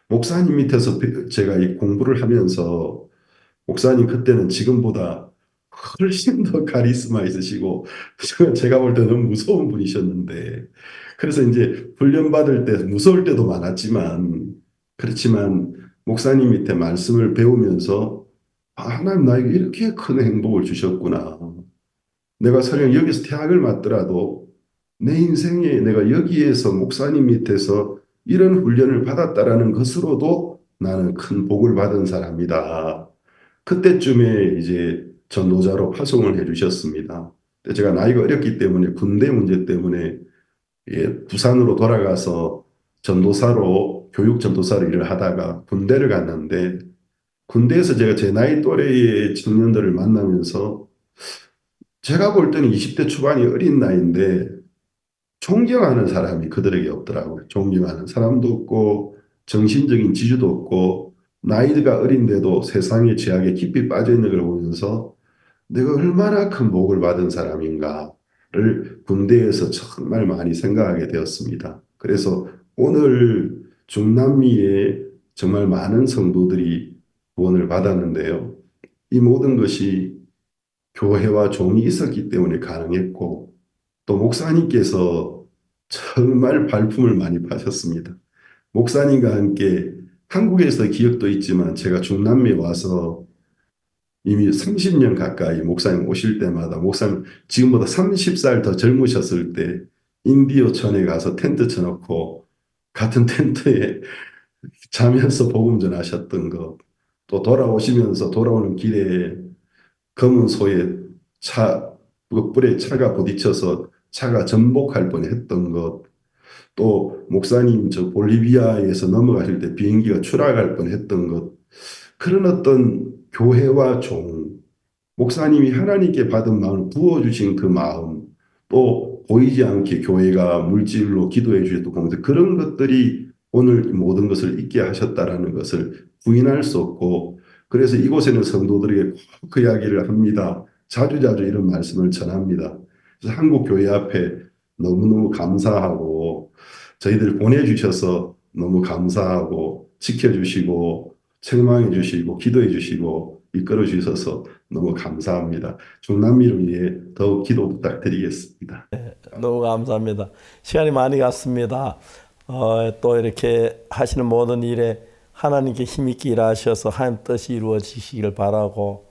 목사님 밑에서 제가 이 공부를 하면서 목사님 그때는 지금보다 훨씬 더 카리스마 있으시고 제가 볼 때 너무 무서운 분이셨는데 그래서 이제 훈련받을 때 무서울 때도 많았지만 그렇지만 목사님 밑에 말씀을 배우면서 하나님 나에게 이렇게 큰 행복을 주셨구나. 내가 설령 여기서 퇴학을 맞더라도 내 인생에 내가 여기에서 목사님 밑에서 이런 훈련을 받았다라는 것으로도 나는 큰 복을 받은 사람이다. 그때쯤에 이제 전도자로 파송을 해주셨습니다. 제가 나이가 어렸기 때문에 군대 문제 때문에 부산으로 돌아가서 전도사로 교육 전도사로 일을 하다가 군대를 갔는데 군대에서 제가 제 나이 또래의 청년들을 만나면서 제가 볼 때는 20대 초반이 어린 나이인데 존경하는 사람이 그들에게 없더라고요. 존경하는 사람도 없고 정신적인 지주도 없고 나이가 어린데도 세상의 죄악에 깊이 빠져있는 걸 보면서 내가 얼마나 큰 복을 받은 사람인가를 군대에서 정말 많이 생각하게 되었습니다. 그래서 오늘 중남미에 정말 많은 성도들이 구원을 받았는데요. 이 모든 것이 교회와 종이 있었기 때문에 가능했고 또 목사님께서 정말 발품을 많이 파셨습니다. 목사님과 함께 한국에서 기억도 있지만 제가 중남미에 와서 이미 30년 가까이 목사님 오실 때마다 목사님 지금보다 30살 더 젊으셨을 때 인디오천에 가서 텐트 쳐놓고 같은 텐트에 자면서 복음 전하셨던 것, 또 돌아오시면서 돌아오는 길에 검은 소에 뿔에 차가 부딪혀서 차가 전복할 뻔했던 것, 또 목사님 저 볼리비아에서 넘어가실 때 비행기가 추락할 뻔했던 것, 그런 어떤 교회와 종, 목사님이 하나님께 받은 마음을 부어주신 그 마음, 또 보이지 않게 교회가 물질로 기도해 주셨던 공덕, 그런 것들이 오늘 모든 것을 있게 하셨다라는 것을 부인할 수 없고 그래서 이곳에는 성도들에게 꼭 그 이야기를 합니다. 자주자주 이런 말씀을 전합니다. 그래서 한국 교회 앞에 너무너무 감사하고 저희들 보내주셔서 너무 감사하고 지켜주시고 책망해 주시고 기도해 주시고 이끌어 주셔서 너무 감사합니다. 중남미를 위해 더욱 기도 부탁드리겠습니다. 네, 너무 감사합니다. 시간이 많이 갔습니다. 또 이렇게 하시는 모든 일에 하나님께 힘있게 일하셔서 하나님 뜻이 이루어지시길 바라고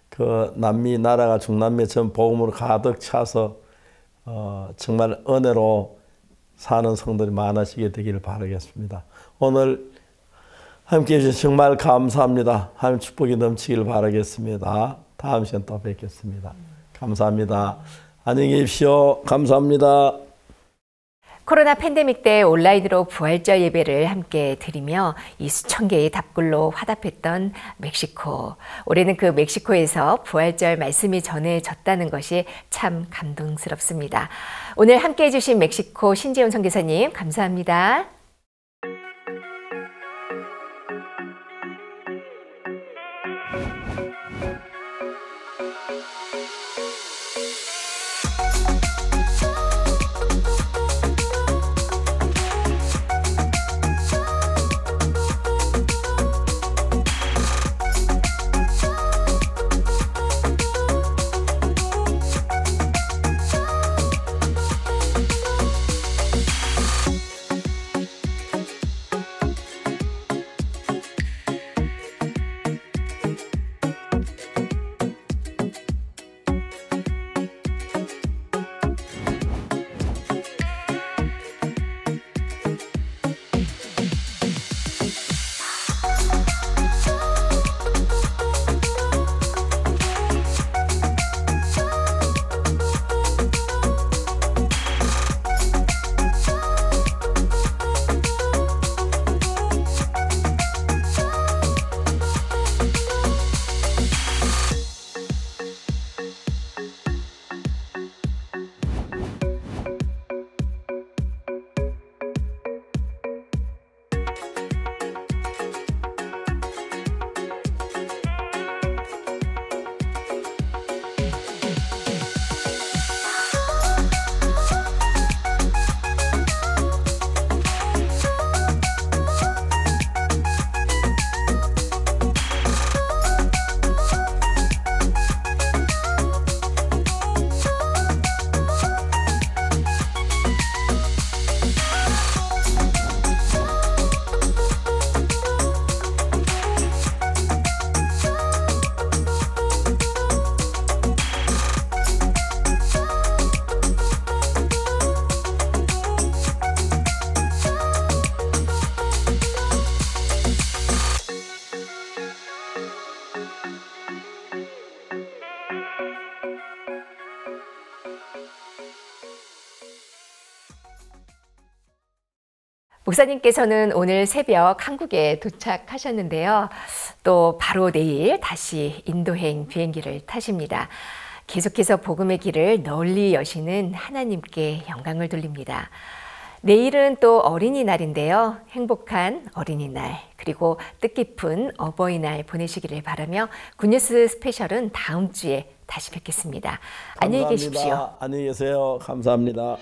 그 남미 나라가 중남미 전 복음으로 가득 차서 정말 은혜로 사는 성도들이 많아지게 되기를 바라겠습니다. 오늘 함께해 주셔서 정말 감사합니다. 하나님 축복이 넘치길 바라겠습니다. 다음 시간 또 뵙겠습니다. 감사합니다. 안녕히 계십시오. 감사합니다. 코로나 팬데믹 때 온라인으로 부활절 예배를 함께 드리며 이 수천 개의 답글로 화답했던 멕시코. 올해는 그 멕시코에서 부활절 말씀이 전해졌다는 것이 참 감동스럽습니다. 오늘 함께 해주신 멕시코 신재훈 선교사님 감사합니다. 목사님께서는 오늘 새벽 한국에 도착하셨는데요. 또 바로 내일 다시 인도행 비행기를 타십니다. 계속해서 복음의 길을 널리 여시는 하나님께 영광을 돌립니다. 내일은 또 어린이날인데요. 행복한 어린이날 그리고 뜻깊은 어버이날 보내시기를 바라며 굿뉴스 스페셜은 다음 주에 다시 뵙겠습니다. 안녕히 계십시오. 안녕히 계세요. 감사합니다.